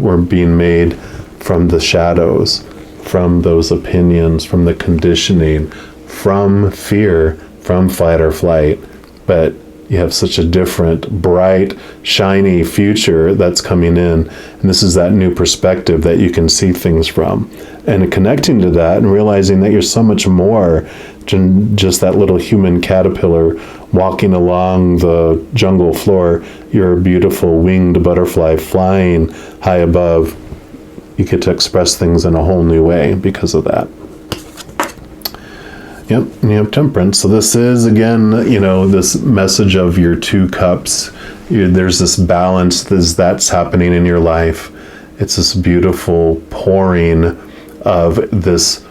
from the shadows, from those opinions, from the conditioning, from fear, from fight or flight. But you have such a different, bright, shiny future that's coming in. And this is that new perspective that you can see things from. And connecting to that and realizing that you're so much more than just that little human caterpillar walking along the jungle floor. You're a beautiful winged butterfly flying high above. You get to express things in a whole new way because of that. Yep, and you have temperance. So this is, again, this message of your 2 cups. There's this balance that's happening in your life. It's this beautiful pouring of this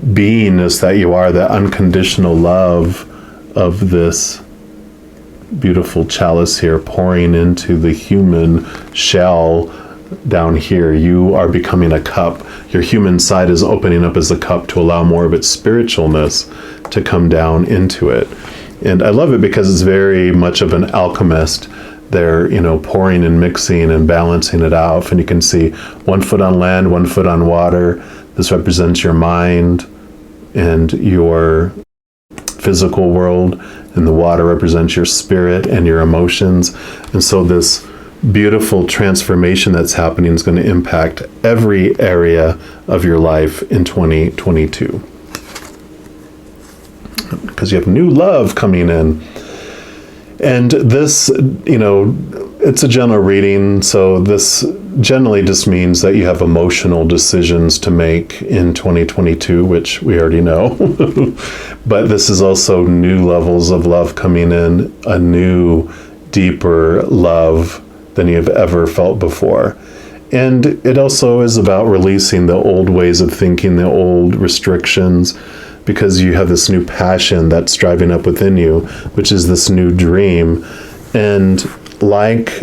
beingness that you are, the unconditional love of this beautiful chalice here, pouring into the human shell down here. You are becoming a cup. Your human side is opening up as a cup to allow more of its spiritualness to come down into it. And I love it because it's very much of an alchemist. They're, pouring and mixing and balancing it out. And you can see 1 foot on land, 1 foot on water. This represents your mind and your physical world. And the water represents your spirit and your emotions. And so this beautiful transformation that's happening is going to impact every area of your life in 2022. Because you have new love coming in. And this, it's a general reading, so this generally just means that you have emotional decisions to make in 2022, which we already know. But this is also new levels of love coming in, a new, deeper love than you've ever felt before. And it also is about releasing the old ways of thinking, the old restrictions, because you have this new passion that's driving up within you, which is this new dream. And like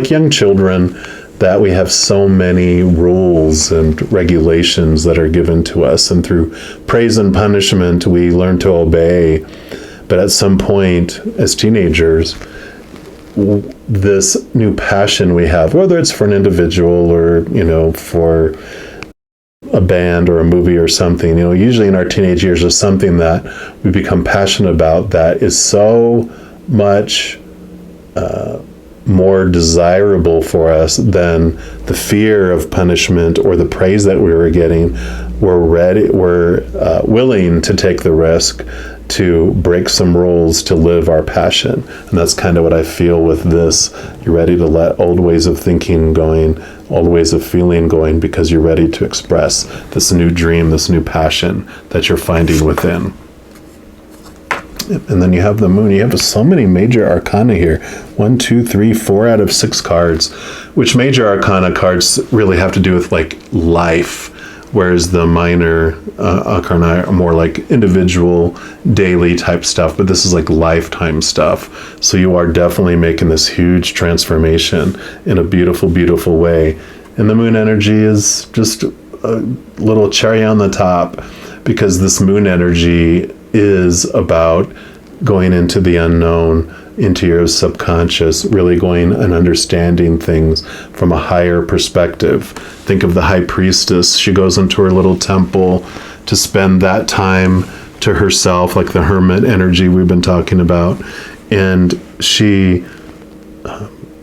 young children, that we have so many rules and regulations that are given to us, and through praise and punishment we learn to obey. But at some point as teenagers, this new passion we have, whether it's for an individual or for a band or a movie or something, usually in our teenage years there's something that we become passionate about that is so much more desirable for us than the fear of punishment or the praise that we were getting. We're willing to take the risk to break some rules to live our passion. And that's kind of what I feel with this. You're ready to let old ways of thinking going, old ways of feeling going, because you're ready to express this new dream, this new passion that you're finding within. And then you have the moon. You have so many major arcana here. 1, 2, 3, 4 out of 6 cards, which major arcana cards really have to do with life, whereas the minor arcana are more like individual, daily type stuff, but this is lifetime stuff. So you are definitely making this huge transformation in a beautiful, beautiful way. And the moon energy is just a little cherry on the top, because this moon energy is about going into the unknown, into your subconscious, really going and understanding things from a higher perspective. Think of the high priestess. She goes into her little temple to spend that time to herself, like the hermit energy we've been talking about. And she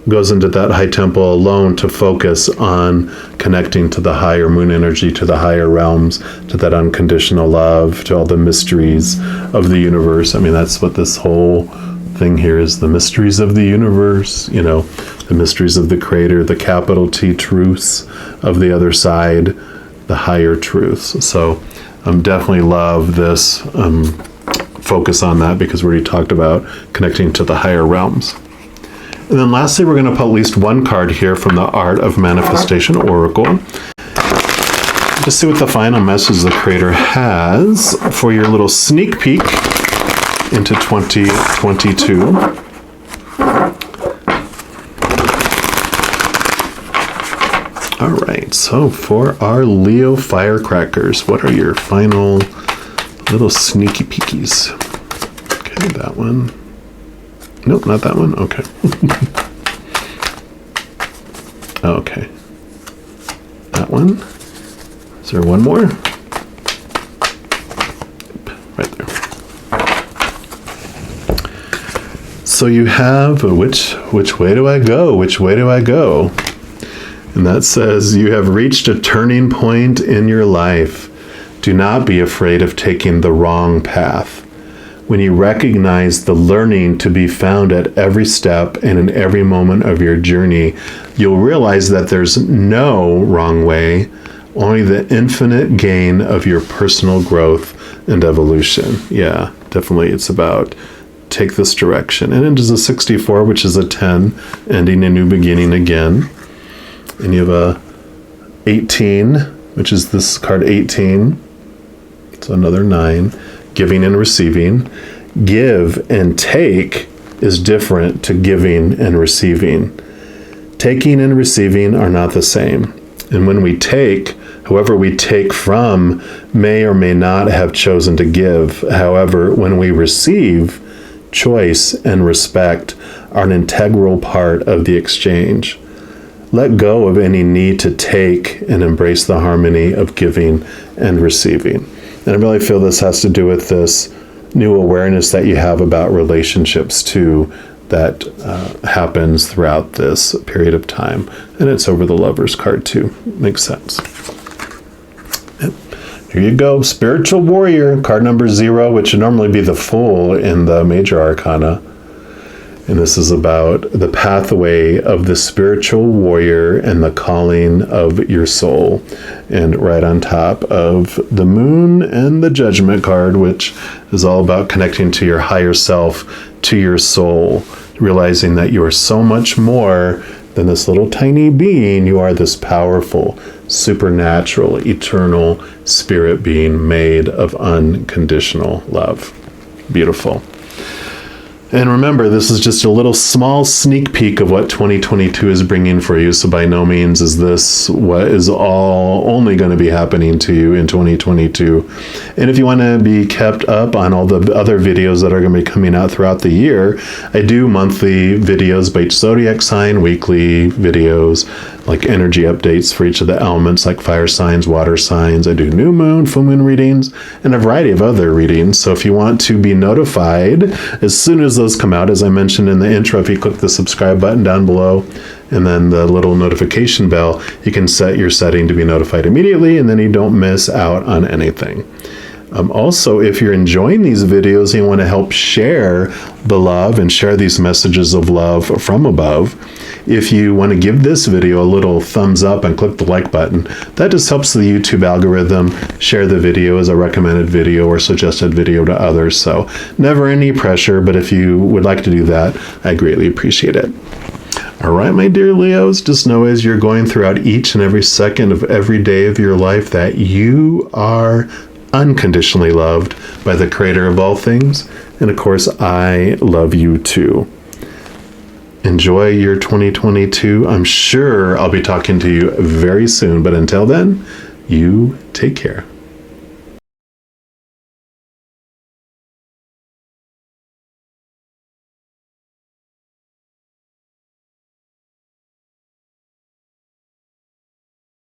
goes into that high temple alone to focus on connecting to the higher moon energy, to the higher realms, to that unconditional love, to all the mysteries of the universe. I mean, that's what this whole thing here is, the mysteries of the universe, you know, the mysteries of the creator, the capital T truths of the other side, the higher truths. So definitely love this focus on that, because we already talked about connecting to the higher realms. And then lastly, we're going to put at least one card here from the Art of Manifestation Oracle. Just see what the final message the creator has for your little sneak peek into 2022. All right, so for our Leo firecrackers, what are your final little sneaky peekies? Okay, that one. Nope, not that one. Okay. Okay. That one. Is there one more? Right there. So you have which way do I go? Which way do I go? And that says you have reached a turning point in your life. Do not be afraid of taking the wrong path. When you recognize the learning to be found at every step and in every moment of your journey, you'll realize that there's no wrong way, only the infinite gain of your personal growth and evolution. Yeah, definitely it's about take this direction. And it is a 64, which is a 10, ending a new beginning again. And you have a 18, which is this card 18. So another 9. Giving and receiving. Give and take is different to giving and receiving. Taking and receiving are not the same. And when we take, whoever we take from may or may not have chosen to give. However, when we receive, choice and respect are an integral part of the exchange. Let go of any need to take and embrace the harmony of giving and receiving. And I really feel this has to do with this new awareness that you have about relationships too, that happens throughout this period of time. And it's over the Lover's card too. Makes sense. Yep. Here you go. Spiritual Warrior, card number 0, which would normally be the Fool in the Major Arcana. And this is about the pathway of the spiritual warrior and the calling of your soul. And right on top of the Moon and the Judgment card, which is all about connecting to your higher self, to your soul, realizing that you are so much more than this little tiny being. You are this powerful, supernatural, eternal spirit being made of unconditional love. Beautiful. And remember, this is just a little small sneak peek of what 2022 is bringing for you. So by no means is this what is all only going to be happening to you in 2022. And if you want to be kept up on all the other videos that are going to be coming out throughout the year, I do monthly videos by each zodiac sign, weekly videos, like energy updates for each of the elements, like fire signs, water signs. I do new moon, full moon readings, and a variety of other readings. So if you want to be notified as soon as those come out, as I mentioned in the intro, if you click the subscribe button down below and then the little notification bell, you can set your setting to be notified immediately, and then you don't miss out on anything. Also, if you're enjoying these videos and you want to help share the love and share these messages of love from above, if you want to give this video a little thumbs up and click the like button, that just helps the YouTube algorithm share the video as a recommended video or suggested video to others. So never any pressure, but if you would like to do that, I greatly appreciate it. All right, my dear Leos, just know as you're going throughout each and every second of every day of your life that you are unconditionally loved by the creator of all things. And of course, I love you too. Enjoy your 2022. I'm sure I'll be talking to you very soon, but until then, you take care.